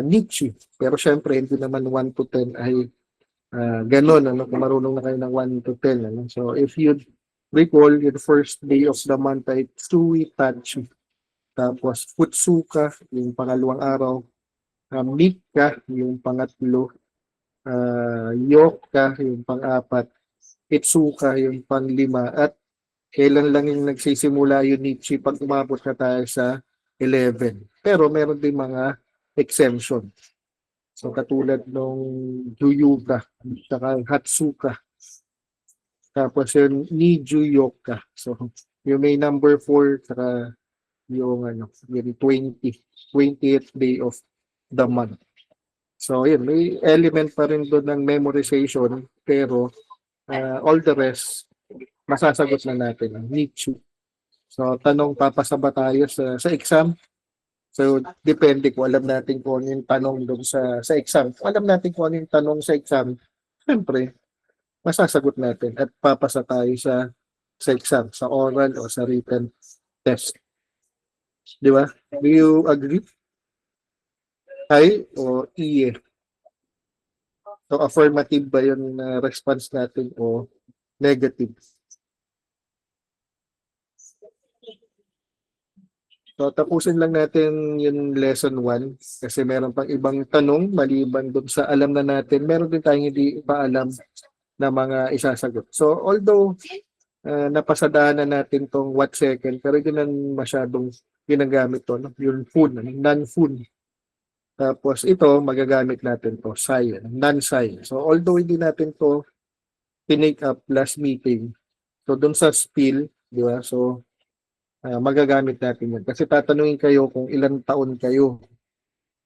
Nichi. Pero syempre hindi naman 1 to 10 ay ganon, kung marunong na kayo ng 1 to 10. So if you recall, yung first day of the month ay Tsui Tachi. Tapos Futsuka, yung pangalawang araw, Mika yung pangatlo, Yoka yung pang-apat, Itsuka yung pang-lima, at kailan lang yung nagsisimula yung Nietzsche pag umabot na tayo sa 11. Pero meron din mga exemption. So katulad nung Juyuka, saka Hatsuka, tapos yung Niju-yoka. So yung may number 4, saka yung yung 20th day of the month. So yun, may element pa rin doon ng memorization, pero all the rest, masasagot na natin. Nietzsche. So tanong, papasa ba tayo sa exam? So, depende kung alam natin kung ano yung tanong doon sa exam. Kung alam natin kung ano yung tanong sa exam, siyempre, masasagot natin at papasa tayo sa exam, sa oral o sa written test. Di ba? Do you agree? Ay o iye? So, affirmative ba yung response natin o negative? So, tapusin lang natin yung lesson 1 kasi meron pang ibang tanong maliban doon sa alam na natin. Meron din tayong hindi pa alam na mga isasagot. So, although napasadaan na natin tong what second, pero hindi na masyadong ginagamit to, no? Yung food, non-food. Tapos ito, magagamit natin to, psi, non-psi. So, although hindi natin to pinake up last meeting, so doon sa spill, di ba? So, magagamit natin yun. Kasi tatanungin kayo kung ilang taon kayo.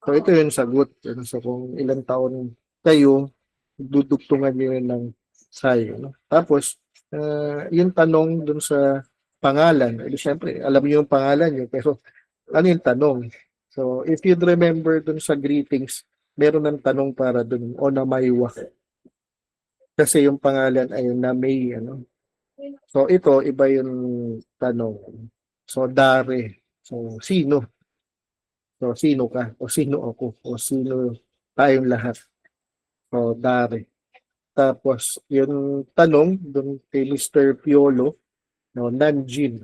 So, ito yung sagot. So, kung ilang taon kayo, dudugtungan nyo yun ng sayo. No? Tapos, yung tanong dun sa pangalan, syempre, alam niyo yung pangalan nyo, pero ano yung tanong? So, if you'd remember dun sa greetings, meron ng tanong para dun, o na maywa. Kasi yung pangalan ay na may, So, ito, iba yung tanong. So, dare. So, sino? So, sino ka? O sino ako? O sino tayong lahat? So, dare. Tapos, yung tanong dun kay Mr. Piolo, no, Nanjin.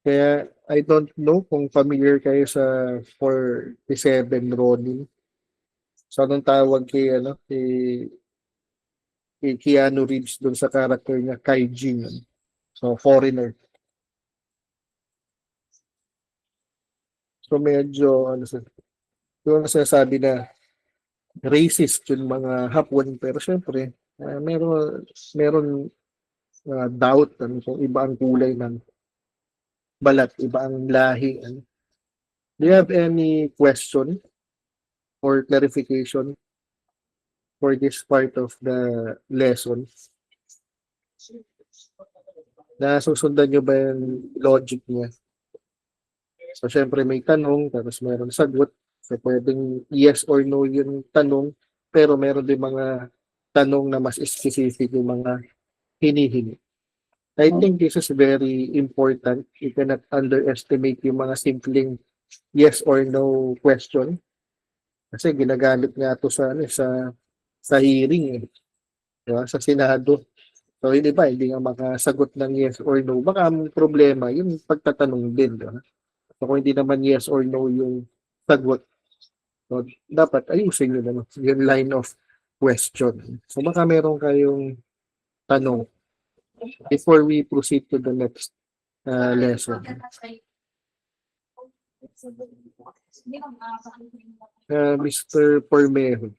Kaya, I don't know kung familiar kayo sa 47 Ronin. So, anong tawag kay Keanu Reeves dun sa character niya, Kaijin. So, foreigner. So medyo yung sinasabi na racist yung mga Hapon, pero syempre meron doubt kung iba ang kulay ng balat, iba ang lahi. Do you have any question or clarification for this part of the lesson? Nasusundan nyo ba yung logic niya? So, syempre may tanong, tapos meron sagot. So, pwedeng yes or no yung tanong, pero meron din mga tanong na mas specific yung mga hinihingi. I think this is very important. You cannot underestimate yung mga simpleng yes or no question. Kasi ginagamit nga ito sa hearing, diba? Sa Senado. So, hindi nga makasagot ng yes or no. Baka ang problema, yung pagtatanong din, diba? So, kung hindi naman yes or no yung sagot, so, dapat ayusin nyo naman yung line of question. So, baka meron kayong tanong before we proceed to the next lesson. Mr. Pormejo,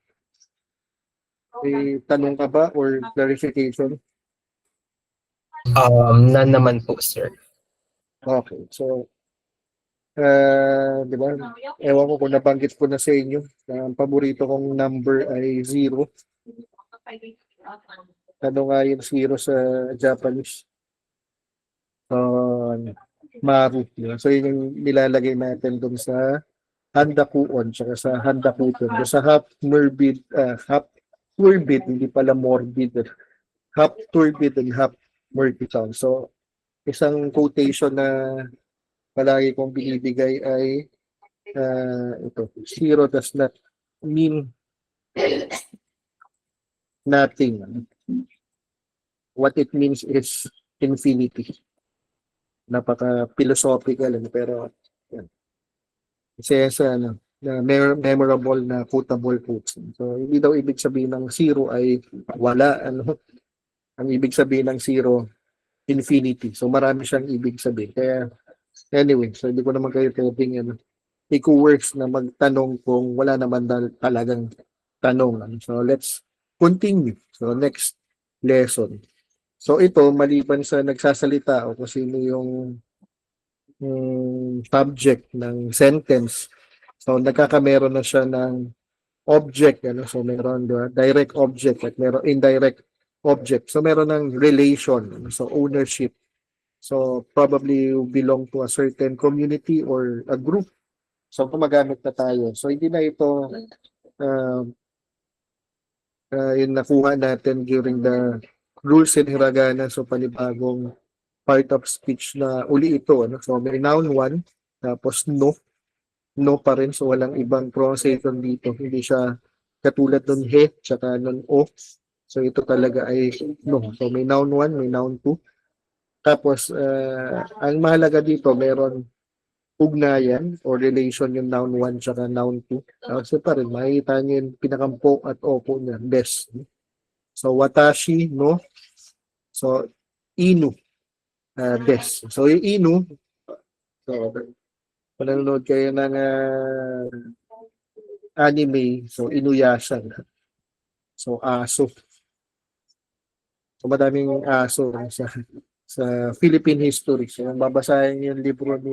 may tanong ka ba or clarification? None naman po, sir. Okay, so di ba? Ewan ko kung nabanggit ko na sa inyo. Ang paborito kong number ay 0. Ano nga yung 0 sa Japanese? Maru. Diba? So yun yung nilalagay natin dun sa handakuon tsaka sa handakuton. Sa half turbid, hindi pala morbid. Half turbid and half murky sound. So isang quotation na palagi kong binibigay ay ito, 0 does not mean nothing. What it means is infinity. Napaka-philosophical, pero yan. Kasi na memorable na quotable quotes. So, hindi daw ibig sabihin ng zero ay wala. Ano? Ang ibig sabihin ng zero, infinity. So, marami siyang ibig sabihin. Kaya, anyway, so hindi ko naman kayo pwedeng words na magtanong kung wala naman talagang tanong. Ano? So, let's continue. So, next lesson. So, ito, maliban sa nagsasalita o kung sino yung subject ng sentence, so, nagkakameron na siya ng object. Ano? So, meron direct object at meron indirect object. So, meron ng relation. Ano? So, ownership. So, probably you belong to a certain community or a group. So, gumagamit na tayo. So, hindi na ito yung nakuha natin during the rules in hiragana. So, panibagong part of speech na uli ito. Ano? So, may noun 1, tapos no. No pa rin. So, walang ibang pronunciation dito. Hindi siya katulad nun he, tsaka nun o. So, ito talaga ay no. So, may noun 1, may noun 2. Tapos, ang mahalaga dito, meron ugnayan or relation yung noun 1 tsaka noun 2. Kasi pa rin, makikita nyo yung pinakampo at opo niya, best. So, watashi, no? So, inu, best. So, yung inu, so, kung nanonood kayo ng anime, so, inuyasha. So, aso. So, madaming aso sa Philippine history. So, babasahin yung libro ni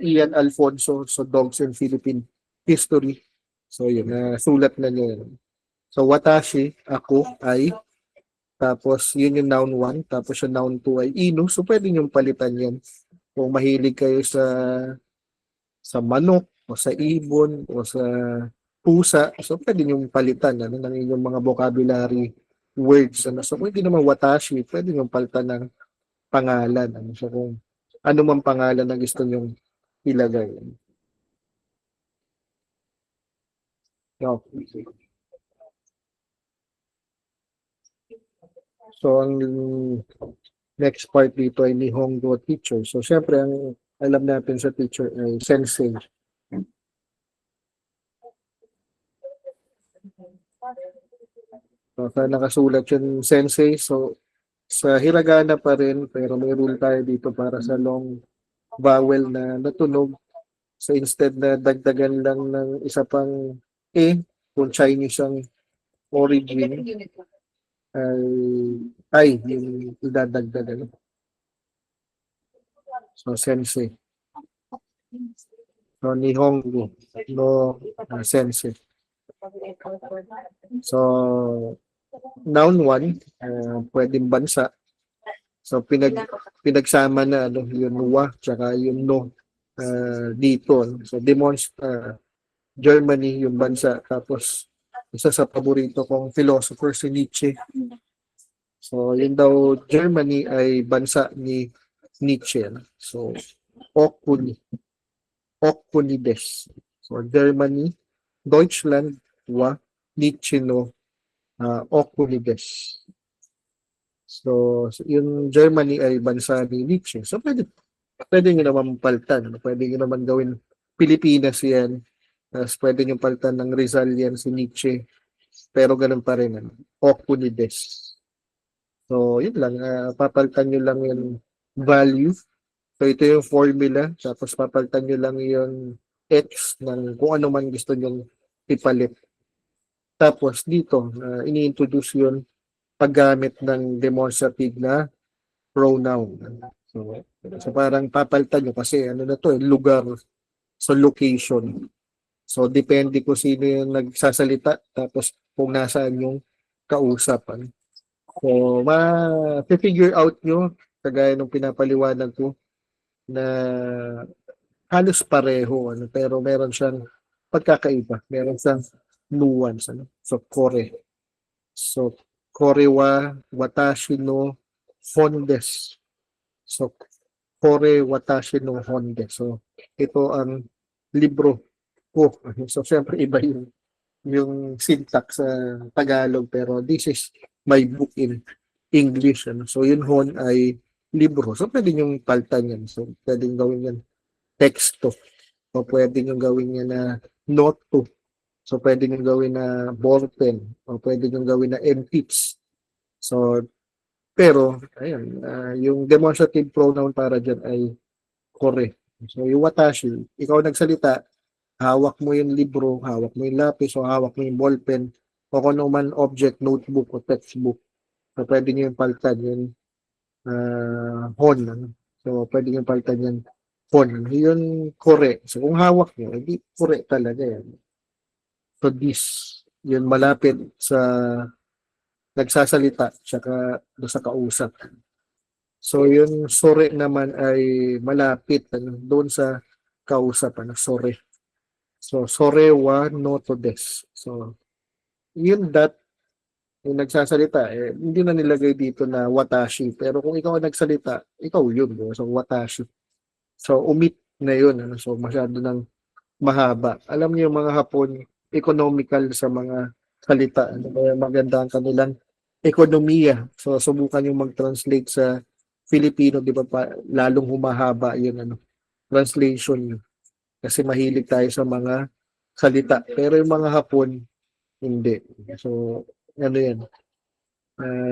Ian Alfonso, so Dogs in Philippine History. So, yun, sulat na niya yun. So, watashi, ako, ay, tapos yun yung noun 1, tapos yung noun 2 ay inu. So, pwede nyo palitan yan. Kung mahilig kayo sa manok, o sa ibon, o sa pusa, so pwede nyo palitan ng inyong mga vocabulary words. So, kung hindi naman watashi, pwede nyo palitan ng pangalan. So, kung ano man pangalan na gusto nyong ilagay. Okay. So, ang next part dito ay Nihongo teacher. So, syempre, ang alam natin sa teacher ay sensei. So, nakasulat yung sensei. So, sa hiragana pa rin, pero may rule tayo dito para sa long vowel na natunog. So, instead na dagdagan lang ng isa pang e, kung Chinese ang origin, ay yung idadagdagan. So, sensei. So, Nihongo no sensei. So, noun 1, pwedeng bansa. So, pinagsama na yung wa, tsaka yung no dito. So, Germany yung bansa. Tapos, isa sa paborito kong philosopher si Nietzsche. So, yun daw, Germany ay bansa ni Nietzsche. So, Okuni des. So, Germany, Deutschland, wa, Nietzsche no, Okuni des. So, yung Germany ay bansa ni Nietzsche. So, pwede nyo naman palitan. Pwede nyo naman gawin Pilipinas yan. Tapos pwede nyo palitan ng Rizal yan si Nietzsche. Pero ganun pa rin. Okuni des. So, yun lang. Papalitan nyo lang yung value. So, ito yung formula. Tapos papalitan nyo lang yung X ng kung ano man gusto nyo ipalit. Tapos dito, ini-introduce yun paggamit ng demonstrative na pronoun. So parang papalitan nyo kasi ano na to, lugar. So, location. So, depende kung sino yung nagsasalita tapos kung nasaan yung kausapan. So, ma-figure out nyo kagaya ng pinapaliwanag ko na halos pareho, pero meron siyang pagkakaiba. Meron siyang nuance. So, kore. So, kore wa watashi no hondes. So, kore watashi no hondes. So, ito ang libro ko. So, syempre, iba yung syntax sa Tagalog, pero this is my book in English. So, yun hon ay libro. So, pwede yung paltan yan. So, pwede gawin yan teksto. O pwede nyo gawin niya na not to. So pwede nyo gawin na ball pen. O pwede nyo gawin na empties. So, pero, ayun, yung demonstrative pronoun para dyan ay kore. So yung watashi, ikaw nagsalita, hawak mo yung libro, hawak mo yung lapis, o hawak mo yung ballpen, o kung ano man object, notebook, o textbook. So pwede nyo yung palitan yun, hon. Ano? So pwede nyo palitan yan, hon. Yun, kore. So kung hawak nyo, hindi kore talaga yan. So this, yun malapit sa nagsasalita, tsaka sa kausap. So yung sore naman ay malapit doon sa kausap, sore. So sore wa no to des. So yun that yung nagsasalita, hindi na nilagay dito na watashi. Pero kung ikaw ang nagsalita, ikaw yun. So watashi. So omit na yun. So masyado ng mahaba. Alam niyo yung mga Hapon, economical sa mga salita. Kaya maganda ang kanilang ekonomiya. So subukan yung mag-translate sa Filipino, di ba lalong humahaba yun, translation. Kasi mahilig tayo sa mga salita. Pero yung mga Hapon, hindi. So, ano yan?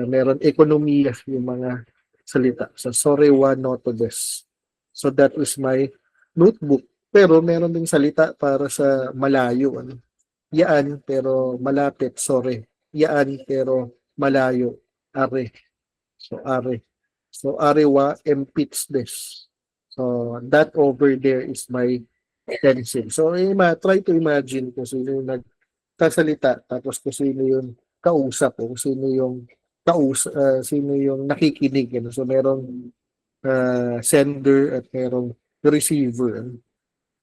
Meron ekonomiya yung mga salita. So, sorry wa no to des. So, that is my notebook. Pero meron ding salita para sa malayo. Yaan, pero malapit. Sorry. Yaan, pero malayo. Are. So, are. So, arewa empits des. So, that over there is my pencil. So, try to imagine kung sino yung nagsasalita, tapos kung sino yung kausap, o kung sino yung sino yung nakikinig. So, merong sender at merong receiver.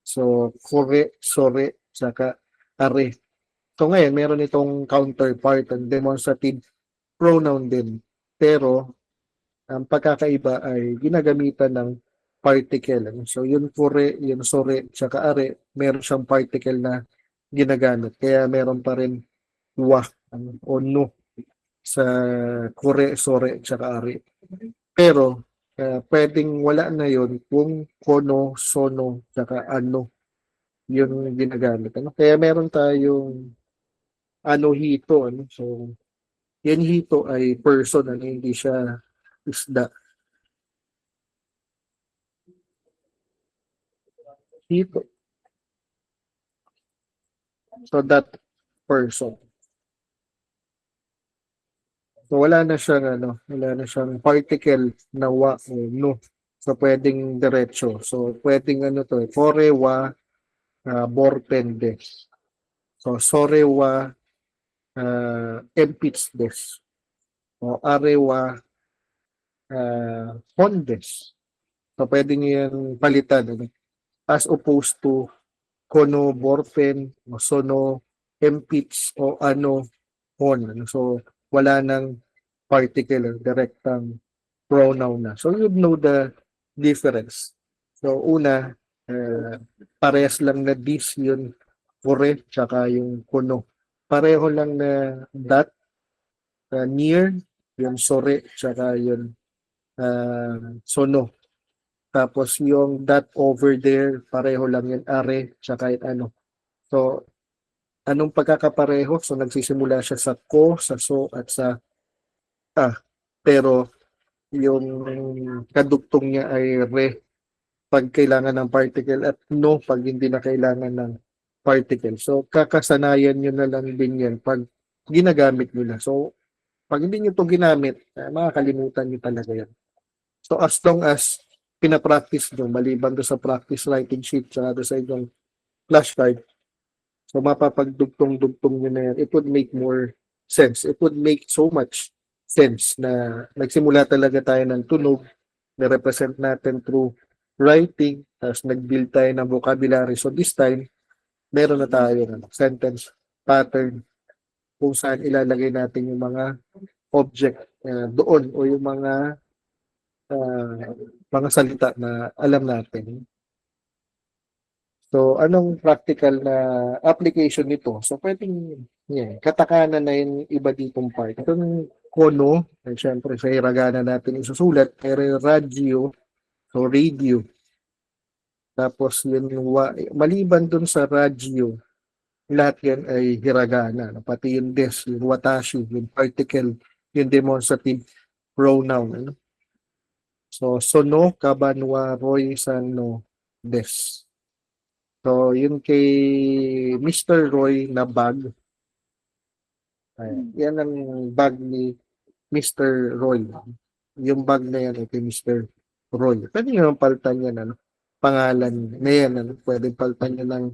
So, kore, sore, saka are. So, ngayon, meron itong counterpart, and demonstrative pronoun din. Pero, ang pagkakaiba ay ginagamitan ng particle. So, yun kore, yun sore, tsaka are, meron siyang particle na ginagamit. Kaya meron pa rin wa o no sa kore, sore, tsaka are. Pero, pwedeng wala na yun kung kono, sono, tsaka ano yun ginagamit. Kaya meron tayong hito. So, yan hito ay person, hindi siya isda. Hito. So, that person. So, wala na siyang particle na wa o no. So, pwedeng diretso. So, pwedeng kore wa borpen des. So, sore wa empits des. O are wa hondes. So, pwede nyo yan palitan. As opposed to kono borpen, o sono empits, o ano hon. So, wala nang particle, direktang pronoun na. So, you'd know the difference. So, una, parehas lang na this yun, kore, tsaka yung kono. Pareho lang na that, near, yung sore, tsaka yung sono. Tapos yung that over there, pareho lang yung are, tsaka yung ano. So, anong pagkakapareho? So, nagsisimula siya sa ko, sa so, at sa pero yung kadugtong niya ay re pag kailangan ng particle at no pag hindi na kailangan ng particle. So, kakasanayan nyo na lang din yan pag ginagamit nyo na. So, pag hindi nyo ito ginamit, makakalimutan nyo talaga yan. So, as long as pinapractice nyo, maliban do sa practice writing sheet, tsaka do sa inyong flashcard, so mapapagdugtong-dugtong nyo na yan, it would make more sense. It would make so much sense na nagsimula talaga tayo ng tunog, na-represent natin through writing, tapos nag-build tayo ng vocabulary. So this time, meron na tayo ng sentence pattern kung saan ilalagay natin yung mga object doon o yung mga salita na alam natin. So, anong practical na application nito? So, pwedeng katakanan na yung iba ditong part. Itong kono, syempre sa hiragana natin isusulat, pero radyo, so radio. Tapos maliban dun sa radyo, lahat yan ay hiragana. Pati yung des, yung watashi, yung particle, yung demonstrative pronoun. Ano? So, sono, kabanwa, roy, sano, des. So, yun kay Mr. Roy na bag. Yan ang bag ni Mr. Roy. Yung bag na yan ay kay Mr. Roy. Pwede nyo palitan yan, ano? Pangalan na yan, ano? Pwede palitan nyo ng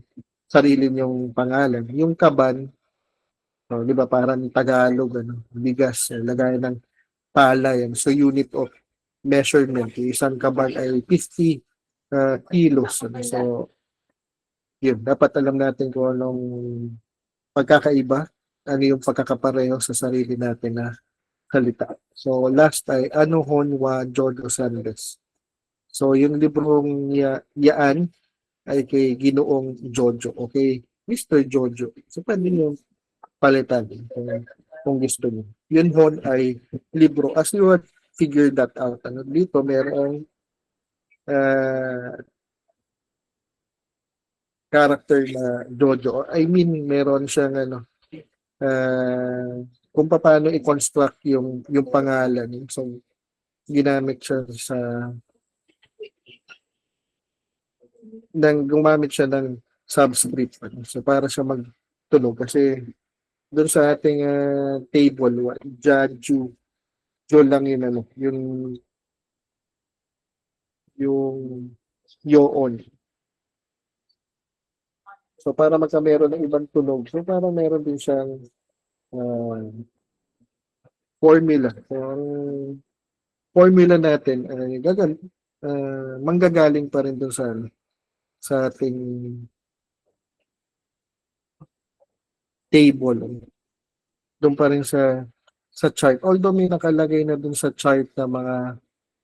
sarili nyong pangalan. Yung kaban, so, di ba parang Tagalog, ano? Bigas, lagay ng pala yan. So, unit of measurement. Yung isang kaban ay 50 kilos. Ano? So, yun. Dapat alam natin kung anong pagkakaiba, ano yung pagkakapareho sa sarili natin na salita. So, last ay Ano Honwa Jojo Sandes. So, yung librong yaan ay kay Ginoong Jojo. Okay, Mr. Jojo. So, pwede nyo palitan kung gusto nyo. Yun hon ay libro. As you have figured that out, ano, dito merong character na Jojo. I mean, meron siyang ano, kung paano i-construct yung pangalan. So, ginamit siya gumamit siya ng subscript. So, para siya magtunog. Kasi, doon sa ating table, Jaju, Jo lang yun, ano, yung yoon. So, para magkameron ng ibang tunog, so, para meron din siyang formula. So, ang formula natin ay manggagaling pa rin doon sa ating table. Doon pa rin sa chart. Although may nakalagay na doon sa chart na mga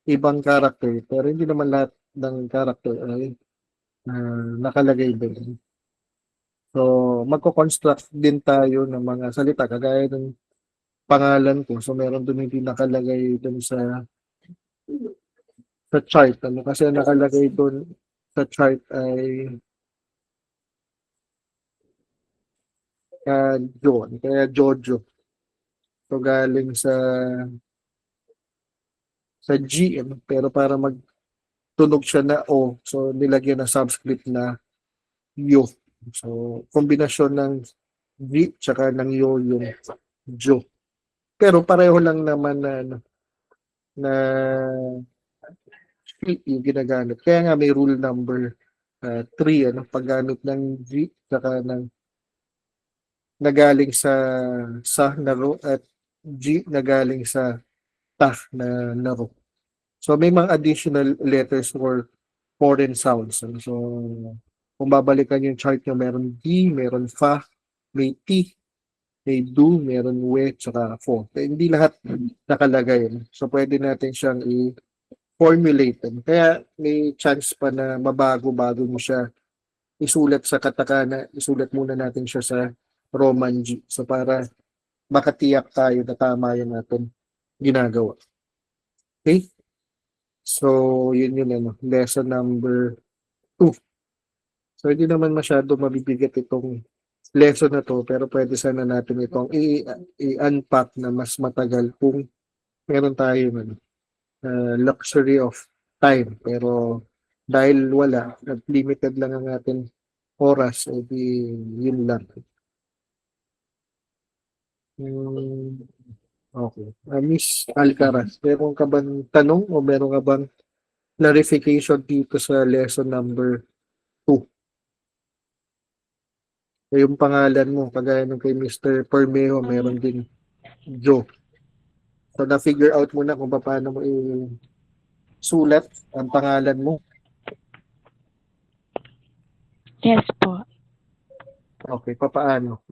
ibang character, pero hindi naman lahat ng character ay nakalagay doon. So, magko-construct din tayo ng mga salita kagaya ng pangalan ko. So, meron doon hindi nakalagay doon sa chart. Ano? Kasi nakalagay doon sa chart ay John, kaya Jojo. So, galing sa GM, pero para magtunog siya na O, so nilagyan na subscript na Yo. So, kombinasyon ng G tsaka ng Yo yung Jo. Pero pareho lang naman na yung ginagamit. Kaya nga may rule number 3, ano, paggamit ng G tsaka ng nagaling sa na ro at G nagaling sa ta na ro. So may mga additional letters for foreign sounds. Ano? So kung babalikan yung chart nyo, meron D, meron fa, may T, may do, meron we, tsaka fo. Hindi lahat nakalagay. Ano? So pwede natin siyang i-formulate. Ano? Kaya may chance pa na mabago-bago mo siya isulat sa katakana, isulat muna natin siya sa Roman G. So para makatiyak tayo na tama yung natin ginagawa. Okay? So, yun yun, ano, lesson number 2. So, hindi naman masyado mabibigat itong lesson na to, pero pwede sana natin itong i-unpack na mas matagal kung meron tayo luxury of time. Pero dahil wala, at limited lang ang ating oras, edi yun lang. Okay. Miss Alcaraz, meron ka bang tanong o meron ka bang clarification dito sa lesson number 2? Yung pangalan mo, kagaya nung kay Mr. Permejo, meron din Joe. So, na-figure out mo na kung paano mo sulat ang pangalan mo. Yes po. Okay, papaano?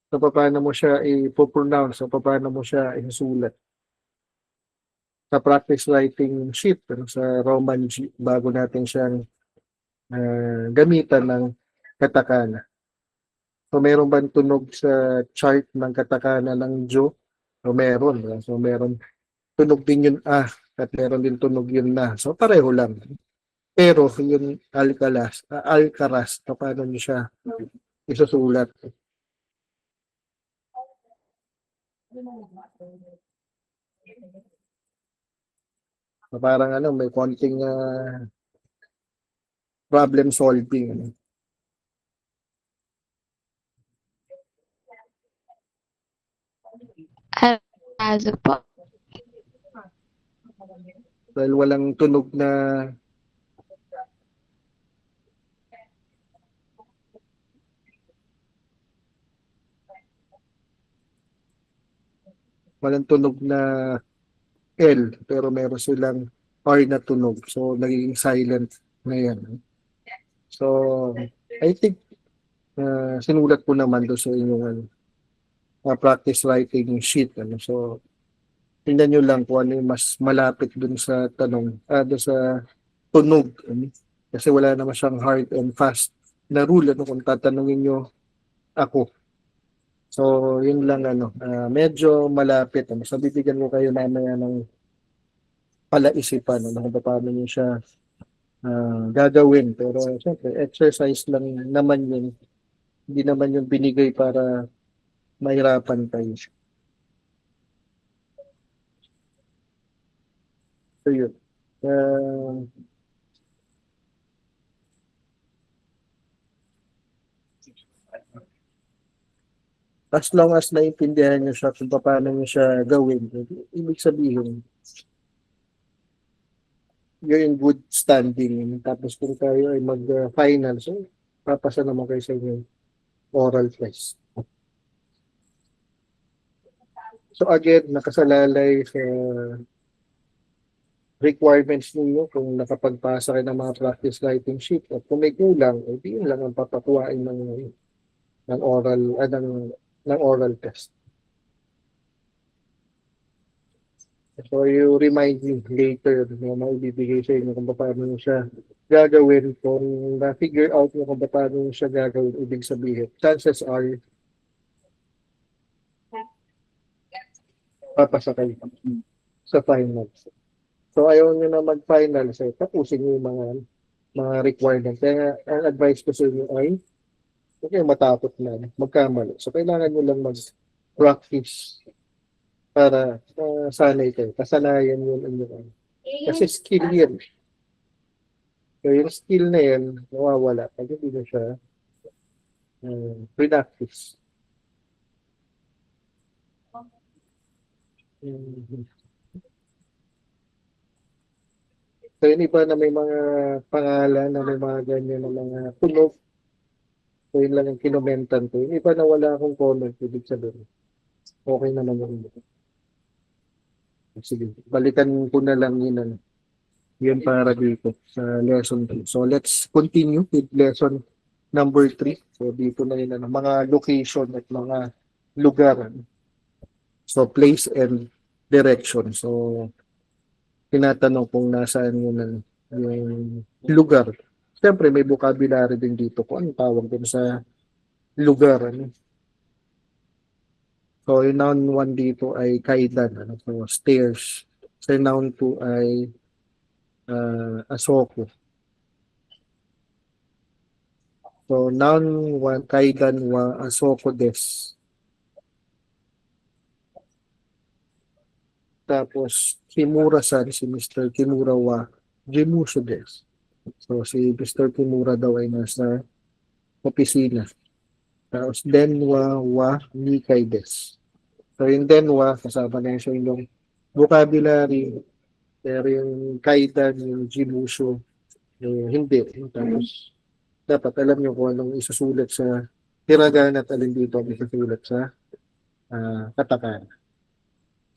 So, paano mo siya i-pronounce? So, paano mo siya isulat? Sa practice writing sheet, sa Roman G, bago natin siyang gamitan ng katakana. So, meron bang tunog sa chart ng katakana ng Jo? So meron. So meron tunog din yung at meron din tunog yun na. So pareho lang. Pero yung Alcaraz, paano niyo siya isusulat? So, parang may konting problem solving. Alcazo po. Dahil walang tunog na L, pero meron silang R na tunog. So, nagiging silent na yan. So, I think sinulat ko naman doon sa inyong practice writing sheet. So, tingnan nyo lang kung ano yung mas malapit doon sa tanong, doon sa tunog. Kasi wala naman siyang hard and fast na rule kung tatanungin nyo ako. So, yun lang medyo malapit. So, bibigyan ko kayo mamaya ng palaisipan kung paano nyo siya gagawin. Pero, syempre, exercise lang naman yun. Hindi naman yung binigay para mahirapan tayo. So, yun. As long as naintindihan nyo siya kung paano nyo siya gawin, ibig sabihin, you're in good standing. Tapos kung tayo ay mag-final, so papasa naman kayo sa inyong oral test. So again, nakasalalay sa requirements ninyo kung nakapagpasa kayo ng mga practice writing sheet. At kung may kulang, di yun lang ang papakuhain ng oral test. So you remind me later na maibibigay sa inyo kung paano nyo siya gagawin. Kung na-figure out nyo kung paano nyo siya gagawin, ibig sabihin, chances are papasa kayo sa finals. So ayaw nyo na mag-final, so tapusin nyo yung mga requirements. Kaya ang advice ko sa inyo ay huwag kayong matapot na magkamali. So kailangan nyo lang mag-practice para sanay kayo. Kasanayan yun. Kasi skill yan. So yung skill na yan, nawawala pag hindi na siya practice. So yung iba na may mga pangalan, na may mga ganyan na mga tunog. So yun lang yung kinomentan ko. Yung iba na wala akong comment, ibig sabihin. Okay naman yung iba. Sige, balikan ko na lang yun. Yun para dito sa lesson 2. So let's continue with lesson number 3. So dito na yun mga location at mga lugar. So place and direction. So tinatanong kung nasaan yun yung lugar. Siyempre may vocabulary din dito kung anong tawag din sa lugar. So yung noun 1 dito ay kaidan. So stairs. So yung noun 2 ay asoko. So noun 1 kaidan wa asoko des. Tapos Kimura-san, si Mr. Kimura wa Jimusho des. So si Mr. Kimura daw ay nasa opisina. Tapos denwa wa nikay des. So yung denwa kasama na yun sa inyong vocabulary. Pero yung kaidan, yung Jimusho, hindi. Tapos dapat alam nyo kung anong isusulat sa hiragana at alin dito ang isusulat sa katakana.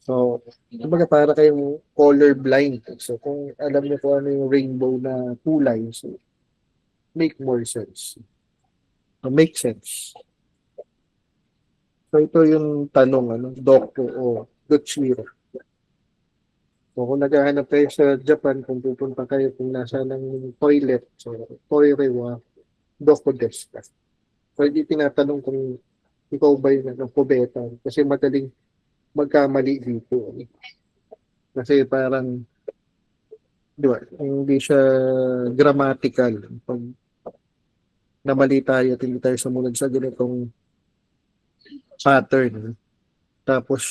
So, kumbaga para kayong color blind. So, kung alam niyo kung ano yung rainbow na kulay, so, make more sense. So, make sense. So, ito yung tanong, Dokko o Dochiro. So, kung naghahanap kayo sa Japan, kung pupunta kayo kung nasa ng toilet, so, toire wa Dokko desu ka. So, hindi tinatanong kung ikaw ba yung kubeta. Kasi madaling magkamali dito. Kasi parang, di ba, hindi siya grammatical. Pag namali tayo at hindi tayo sumunod sa ganitong pattern. Tapos,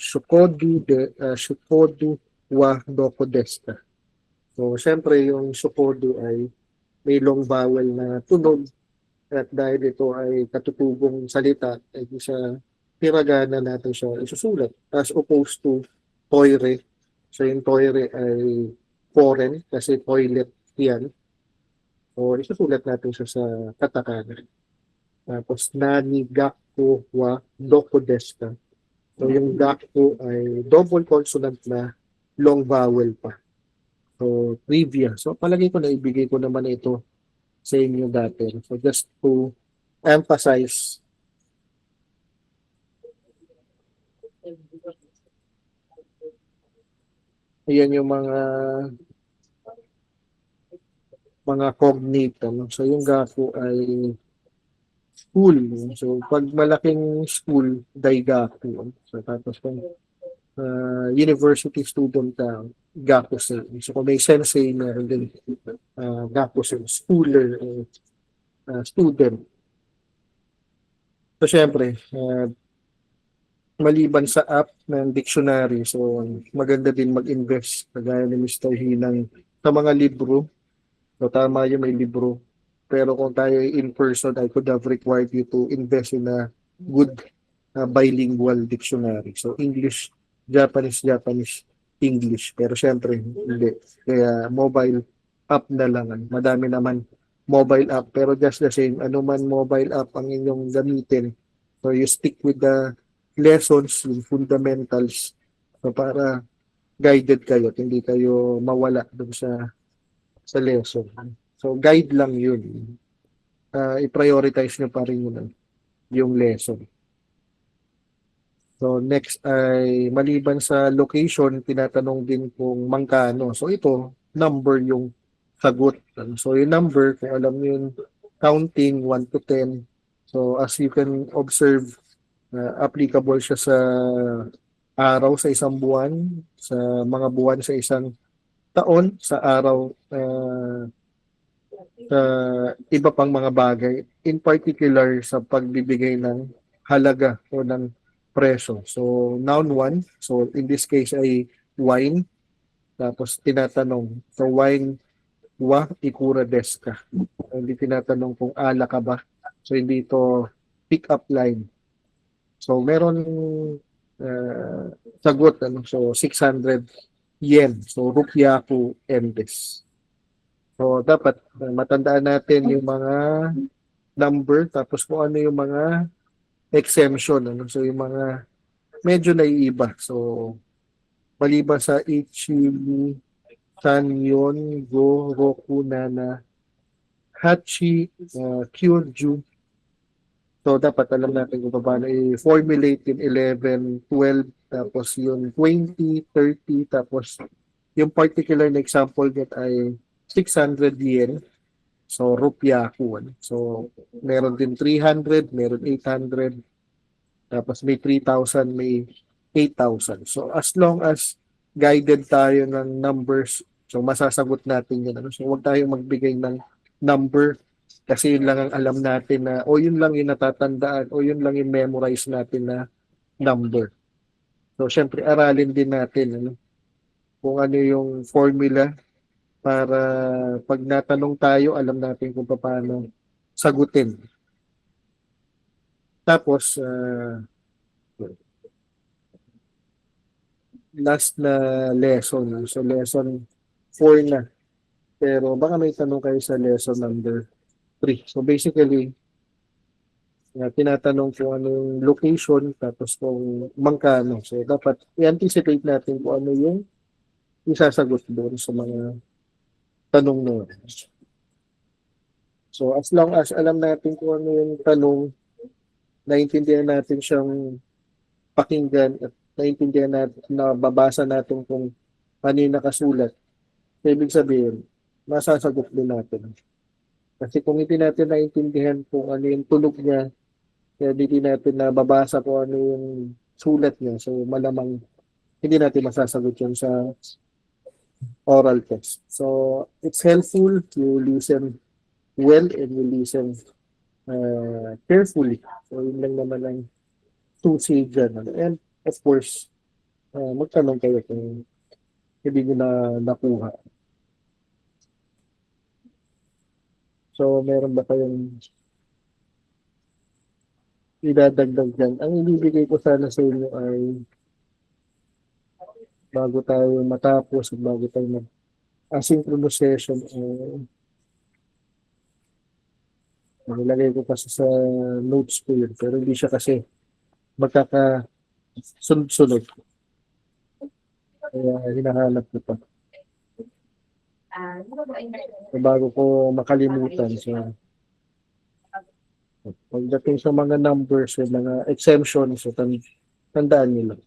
shukodu wa doko desu ka. So, syempre, yung shukodu ay may long vowel na tunog at dahil ito ay katutubong salita, ay di siya hiragana natin siya isusulat as opposed to toire. So yung toire ay foreign kasi toilet yan. So isusulat natin siya sa katakana. Tapos nani gakko wa doko desu ka. So yung gakko ay double consonant na long vowel pa. So trivia. So palagay ko na ibigay ko naman ito sa inyo dati. So just to emphasize ayan yung mga cognate. Ano? So yung gaku ay school. So pag malaking school, daigaku. So tapos kung university student ka, gakusei. So kung may sensei, meron din gakusei, schooler, student. So syempre, maliban sa app ng dictionary, so maganda din mag-invest kagaya ni Mr. Hinang sa mga libro. So tama yung may libro. Pero kung tayo ay in person, I could have required you to invest in a good bilingual dictionary. So English, Japanese, Japanese, English. Pero syempre, hindi. Kaya mobile app na lang. Madami naman mobile app. Pero just the same, ano man mobile app ang inyong gamitin. So you stick with the lessons, yung fundamentals. So para guided kayo at hindi kayo mawala dun sa lesson. So guide lang yun. I-prioritize nyo pa rin yun, yung lesson. So next ay maliban sa location, tinatanong din kung mangkano. So ito, number yung sagot. So yung number, kung alam nyo yung counting 1 to 10. So as you can observe, applicable siya sa araw sa isang buwan, sa mga buwan sa isang taon, sa araw, sa iba pang mga bagay, in particular sa pagbibigay ng halaga o ng presyo. So, noun 1, so in this case ay wine, tapos tinatanong, so wine wa ikura desu ka. Hindi tinatanong kung ala ka ba. So, hindi ito pick up line. So, meron sagot, so 600 yen. So, rupyaku endes. So, dapat matandaan natin yung mga number, tapos kung ano yung mga exemption. So, yung mga medyo naiiba. So, maliban sa ichi, sanyon, go, roku, nana, hachi, kyuju. So, dapat alam natin kung paano i-formulate yung 11, 12, tapos yung 20, 30, tapos yung particular na example that ay 600 yen. So, rupyaku. So, meron din 300, meron 800, tapos may 3,000, may 8,000. So, as long as guided tayo ng numbers, so masasagot natin yun. So, huwag tayong magbigay ng number kasi yun lang ang alam natin na o yun lang yung natatandaan o yun lang yung memorize natin na number. So, syempre, aralin din natin kung ano yung formula para pag natanong tayo, alam natin kung paano sagutin. Tapos, last na lesson. So, lesson 4 na. Pero baka may tanong kayo sa lesson number 3. So basically, tinatanong kung ano yung location, tapos kung mangkano. So dapat i-anticipate natin kung ano yung isasagot doon sa mga tanong na yun. So as long as alam natin kung ano yung tanong, naiintindihan natin siyang pakinggan at naiintindihan natin, nababasa natin kung ano yung nakasulat. So, ibig sabihin, masasagot din natin. Kasi kung hindi natin naiintindihan kung ano yung tunog niya, kaya hindi natin nababasa kung ano yung sulat niya. So malamang hindi natin masasagot yun sa oral test. So it's helpful to listen well and you listen carefully. So yun lang naman ang tusi dyan. And of course, magtanong kayo kung hindi nyo na nakuha. So meron ba kayong idadagdag dyan? Ang ibibigay ko sana sa inyo ay bago tayo matapos at bago tayo mag-asynchronous session, nilagay ko kasi sa notes ko yun, pero hindi siya kasi magkakasunod-sunod. Kaya hinahanap ko pa. So, bago ko makalimutan, so, pagdating sa mga numbers, sa mga exemptions, so, tandaan nyo lang.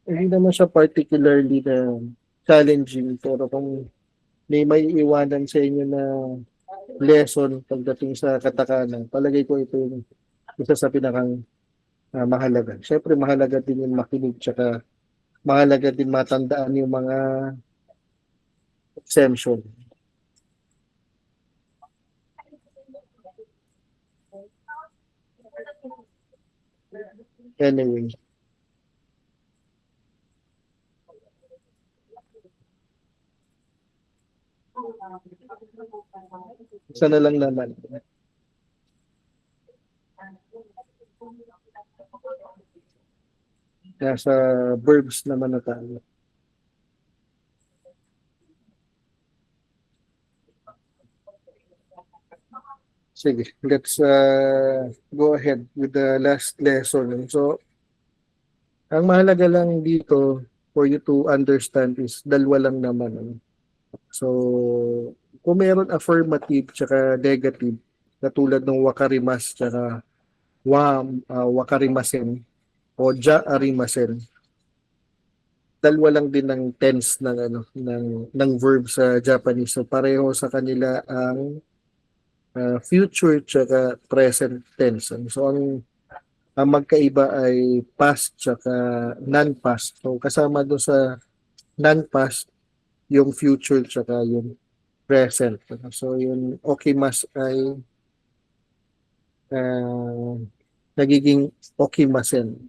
Hindi naman siya particularly na challenging, pero kung may iwanan sa inyo na lesson pagdating sa katakanan, palagay ko ito yung isa sa pinakang mahalaga. Siyempre, mahalaga din yung makinig, tsaka mahalaga din matandaan yung mga exemption. Anyway. Isa na lang naman. Nasa verbs naman na tayo. Sige, let's go ahead with the last lesson. So, ang mahalaga lang dito for you to understand is dalawa lang naman. So, kung meron affirmative tsaka negative, katulad ng wakarimas tsaka wakarimasen o ja-arimasen, dalawa lang din ng tense ng verb sa Japanese. So, pareho sa kanila ang future tsaka present tense. So, ang magkaiba ay past tsaka non-past. So, kasama doon sa non-past, yung future tsaka yung present. So, yung okimas ay nagiging okimasen.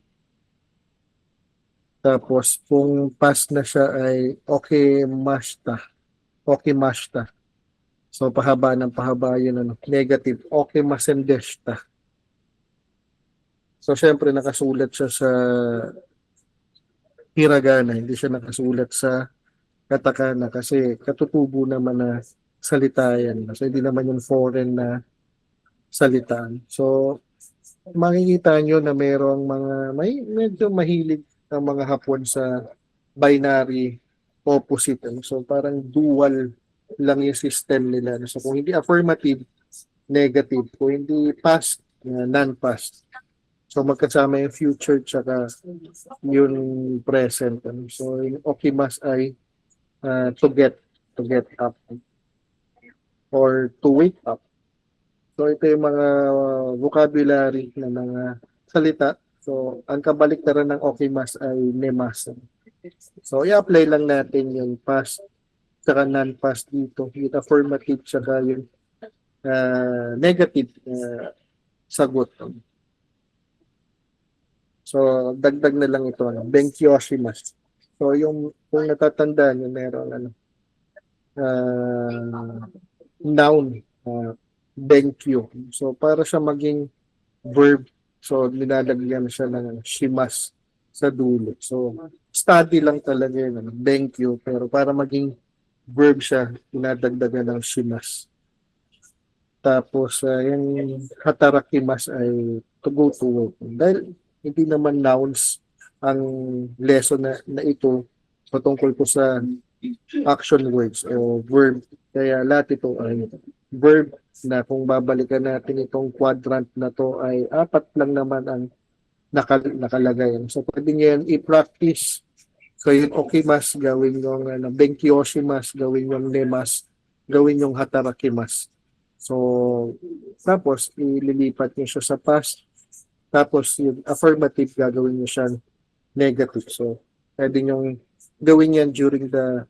Tapos, kung past na siya ay okimashita. Okimashita. So, pahaba ng pahaba yun, negative. Okimasen deshita. So, syempre, nakasulat siya sa hiragana. Hindi siya nakasulat sa katakana kasi katutubo naman na salita yan. So, hindi naman yung foreign na salitaan. So, makikita nyo na mayroong medyo mahilig ang mga Hapon sa binary opposite. So, parang dual lang yung system nila. So, kung hindi affirmative, negative. Kung hindi past, non-past. So, magkasama yung future tsaka yung present. So, yung okimas ay to get up or to wake up. So, ito yung mga vocabulary na mga salita. So, ang kabaliktaran ng okimas ay nemas. So, i-apply lang natin yung past tsaka non-past dito. Yung affirmative tsaka yung negative sagot. So, dagdag na lang ito. Benkyoshimasu. So, kung natatandaan nyo, meron noun, benkyo. So, para siya maging verb, so, nilalagyan siya ng shimas sa dulo. So, study lang talaga yun, benkyo. Pero para maging verb siya, dinadagdagan ng shimas. Tapos, yung hatarakimas ay to go to work. Dahil hindi naman nouns ang lesson na ito patungkol po sa action words o verb. Kaya lahat ito ay verb na kung babalikan natin itong quadrant na to ay 4 lang naman ang nakalagay. So pwede nyo yan i-practice So yung okimas, gawin yung benkyoshimas, gawin yung nemas, gawin yung hatarakimas. So, tapos ililipat niyo siya sa past, tapos yung affirmative gagawin niyo siya negative. So, pwede niyong gawin yan during the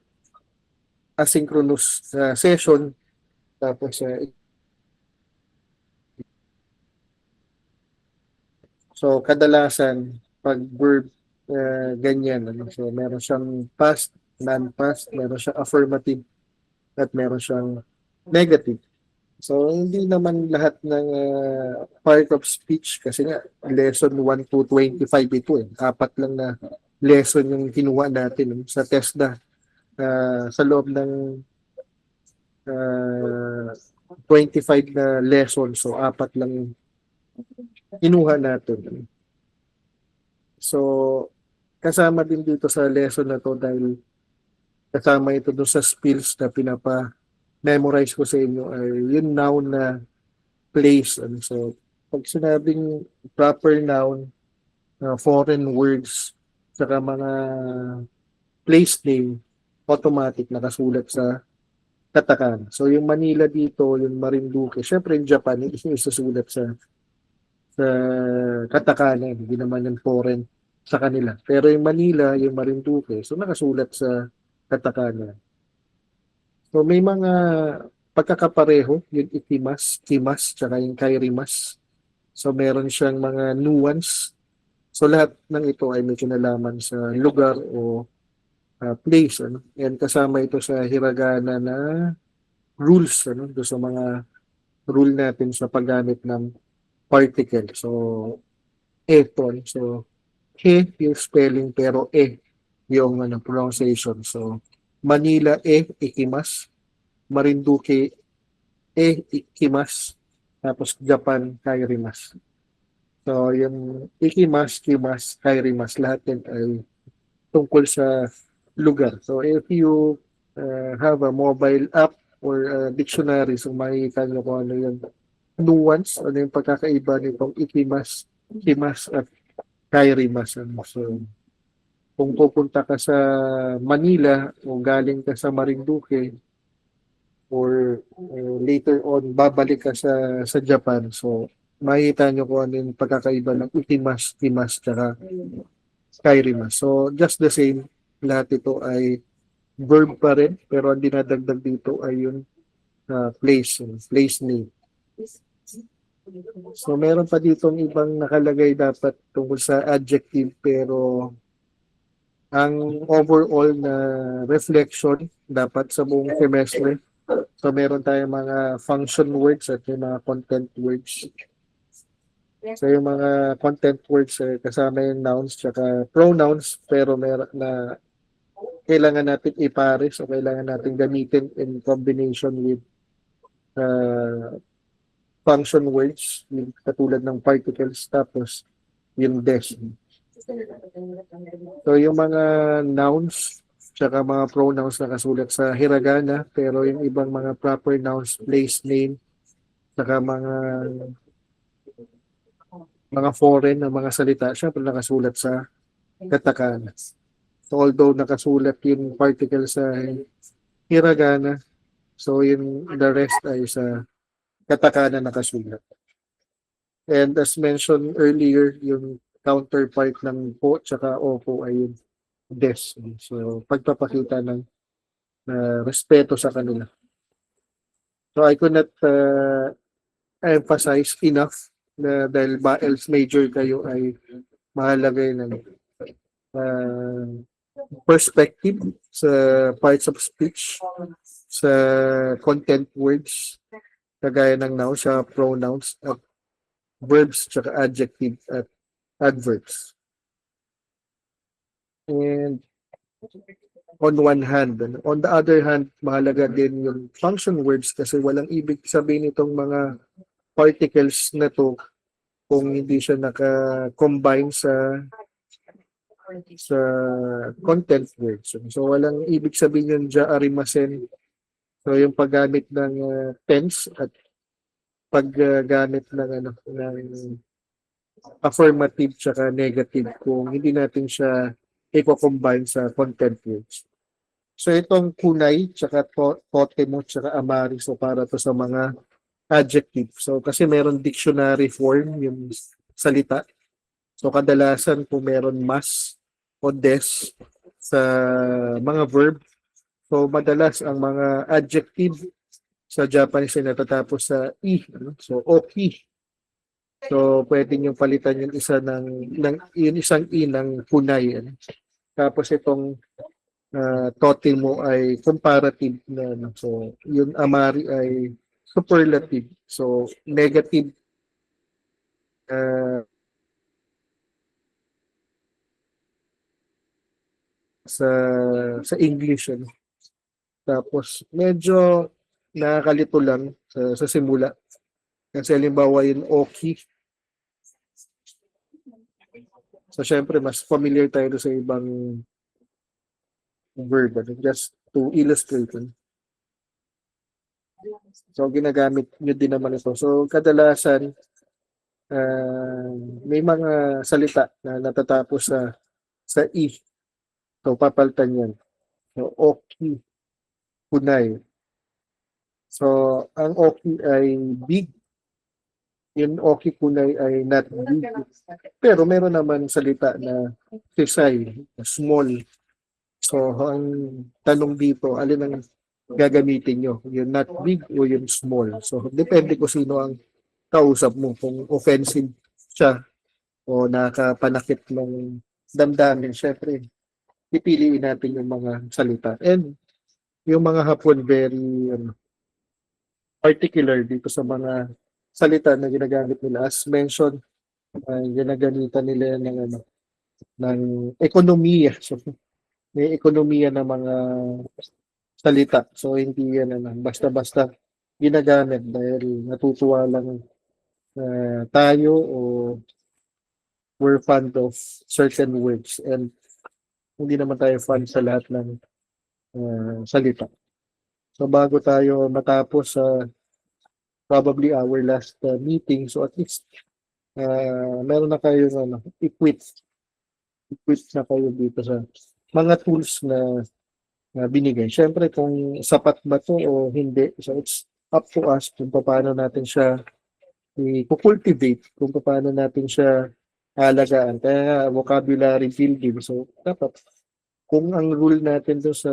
asynchronous session. Tapos, so kadalasan, pag verb, ganyan. Ano? So, meron siyang past, non-past, meron siyang affirmative, at meron siyang negative. So, hindi naman lahat ng part of speech kasi nga, lesson 1 to 25 ito eh. 4 lang na lesson yung kinuha natin sa TESDA. Sa loob ng 25 na lesson. So, 4 lang yung kinuha natin. So, kasama din dito sa lesson na to dahil kasama ito doon sa skills na memorize ko sa inyo ay yung noun na place. And so, pag sinabing proper noun, foreign words, saka mga place name, automatic nakasulat sa katakana. So, yung Manila dito, yung Marinduque, syempre yung Japan, hindi yung isusulat sa katakana, hindi naman yung foreign sa kanila. Pero yung Manila, yung Marinduque, so nakasulat sa katakana. So may mga pagkakapareho, yung ikimas, kimas, tsaka yung kairimas. So meron siyang mga nuance. So lahat ng ito ay may kinalaman sa lugar o place. Ano? And kasama ito sa hiragana na rules. Ano? Doon sa mga rule natin sa paggamit ng particle. So, eton. So, yung spelling pero yung pronunciation. So, Manila ikimas. Marinduque ikimas. Tapos Japan kairimas. So, yung ikimas, kimas, kairimas, lahat yan ay tungkol sa lugar. So, if you have a mobile app or dictionary, so makikita nyo kung ano yung nuance, ano yung pagkakaiba nitong ikimas, kimas, at kairimas. So, kung pupunta ka sa Manila o galing ka sa Marinduque or later on babalik ka sa Japan, so makikita nyo kung ano yung pagkakaiba ng ikimas, kimas, tsaka kairimas. So just the same, lahat ito ay verb pa rin, pero ang dinadagdag dito ay yung place name. So meron pa ditong ibang nakalagay dapat tungkol sa adjective, pero ang overall na reflection dapat sa buong semestre. So meron tayong mga function words at yung mga content words. So yung mga content words kasama yung nouns tsaka pronouns, pero meron na kailangan natin ipares o kailangan natin gamitin in combination with function words, yung katulad ng particles, tapos yung des. So yung mga nouns tsaka mga pronouns nakasulat sa hiragana, pero yung ibang mga proper nouns, place name, tsaka mga foreign na mga salita, syempre nakasulat sa katakana. So although nakasulat yung particle sa hiragana, so yung the rest ay sa katakana nakasulat. And as mentioned earlier, yung counterpart ng po tsaka opo ay yung des. So pagpapakita ng respeto sa kanila. So I could not emphasize enough na dahil else major kayo ay mahalagay ng perspective sa parts of speech, sa content words, kagaya ng nouns, sa pronouns, at verbs, tsaka adjective at adverbs. And on one hand, on the other hand, mahalaga din yung function words kasi walang ibig sabihin itong mga particles na to kung hindi siya naka-combine sa content words. So walang ibig sabihin yung arimasen. So yung paggamit ng tense at paggamit ng affirmative tsaka negative, kung hindi natin siya i-combine sa content words. So itong kunay, tsaka totemo, tsaka amari, so para to sa mga adjective. So kasi meron dictionary form yung salita. So kadalasan kung meron mas o des sa mga verb, so madalas ang mga adjective sa Japanese ay natatapos sa i, ano? So oki. So pwede niyo palitan yung isa yung isang i ng kunay, ano? Tapos itong total mo ay comparative na, ano? So yung amari ay superlative. So negative uh, sa English, ano? Tapos medyo nakakalito lang sa simula. Kasi halimbawa yung oki. So syempre mas familiar tayo sa ibang verb, ano? Just to illustrate, ano? So ginagamit nyo din naman ito. So kadalasan may mga salita na natatapos sa i. So papalitan yan. So oki, kunay. So ang oki ay big. Yung oki kunay ay not big. Pero meron naman salita na sisay, small. So ang tanong dito, alin ang gagamitin nyo? Yung not big o yung small? So depende kung sino ang kausap mo. Kung offensive siya o nakapanakit ng damdamin, syempre pipiliin natin yung mga salita. And yung mga Hapon very particular dito sa mga salita na ginagamit nila. As mentioned, ginagamitan nila ng ekonomiya. So, may ekonomiya na mga salita. So, hindi yan basta-basta ginagamit dahil natutuwa lang tayo o we're fond of certain words and hindi naman tayo fan sa lahat ng salita. So bago tayo matapos sa probably our last meeting, so at least meron na kayo equip na kayo dito sa mga tools na binigay. Siyempre kung sapat ba to o hindi, so it's up to us kung paano natin siya i-cultivate, kung paano natin siya alagaan. Kaya vocabulary building. So dapat kung ang rule natin to sa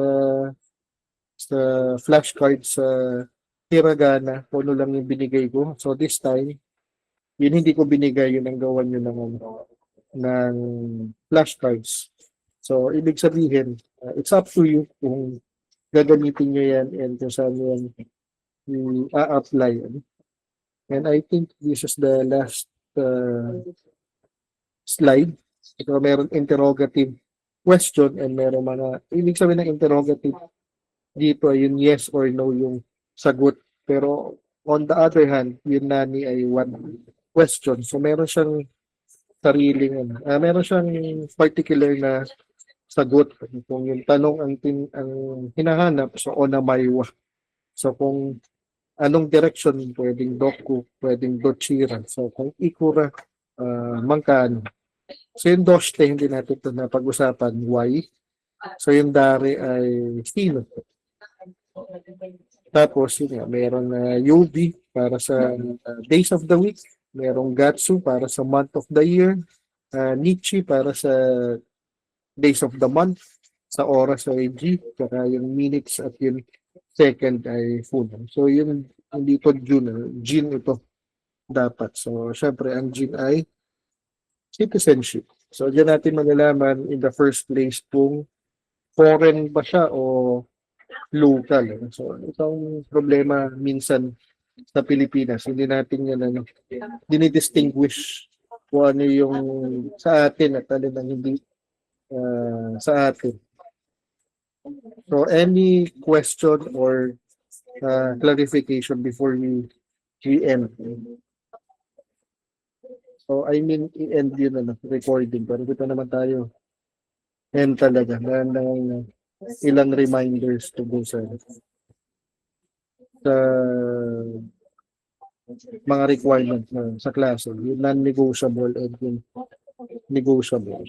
flashcard sa hiragana, kung ano lang yung binigay ko. So this time, yun hindi ko binigay, yun ang gawan nyo ng flashcards. So ibig sabihin, it's up to you kung gagamitin nyo yan and kung saan yan i-apply. And I think this is the last slide. Ito meron interrogative question and meron mga, ibig sabihin ng interrogative dito ay yung yes or no yung sagot. Pero on the other hand, yung nani ay one question. So meron siyang sariling, meron siyang particular na sagot. Kung yung tanong ang hinahanap, so onamaywa. So kung anong direction, pwedeng doku, pwedeng dochira. So kung ikura, mangkano. So yung doshte, hindi natin ito na pag-usapan, why. So yung dare ay sino. Tapos yun nga, meron na yubi para sa days of the week, merong gatsu para sa month of the year, nichi para sa days of the month, sa oras ay G, kaya yung minutes at yung second ay full. So yun, hindi ito June, Jin ito dapat. So syempre ang Jin ay citizenship. So diyan natin malalaman in the first place kung foreign ba siya o local. So itong problema minsan sa Pilipinas, hindi natin yan dinidistinguish kung ano yung sa atin at ano nang hindi sa atin. So any question or clarification before we end? So I mean i-end yun recording, pero dito naman tayo end talaga ng ilang reminders to go sa mga requirements na sa klase, yung non-negotiable and yung negotiable.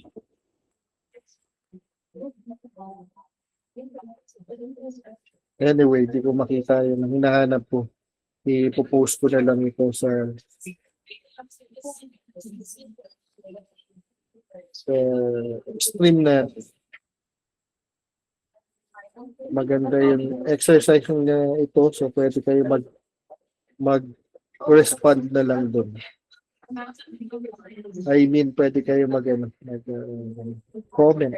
Anyway, di ko makita yun. Ang hinahanap ko, ipopost ko na lang ito sa stream na maganda yung exercise na ito. So, pwede kayo mag-respond na lang doon. I mean, pwede kayo comment.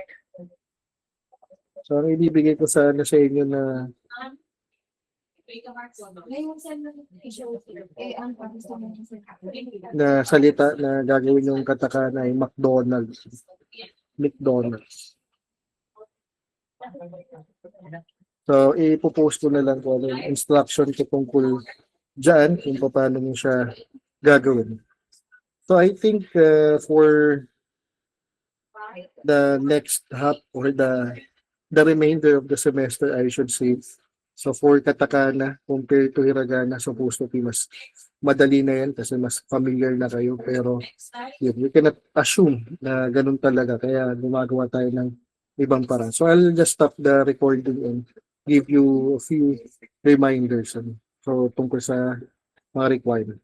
So, ang ibibigay ko sana sa inyo na salita na gagawin yung katakana ay McDonald's. So, ipopost ko na lang kung ano yung instruction ko tungkol dyan, kung paano nyo siya gagawin. So, I think for the next half or the remainder of the semester, I should say, so for katakana compared to hiragana, supposed to be mas madali na yan kasi mas familiar na kayo. Pero yun, we cannot assume na ganun talaga. Kaya gumagawa tayo ng ibang paraan. So I'll just stop the recording and give you a few reminders. So tungkol sa mga requirements.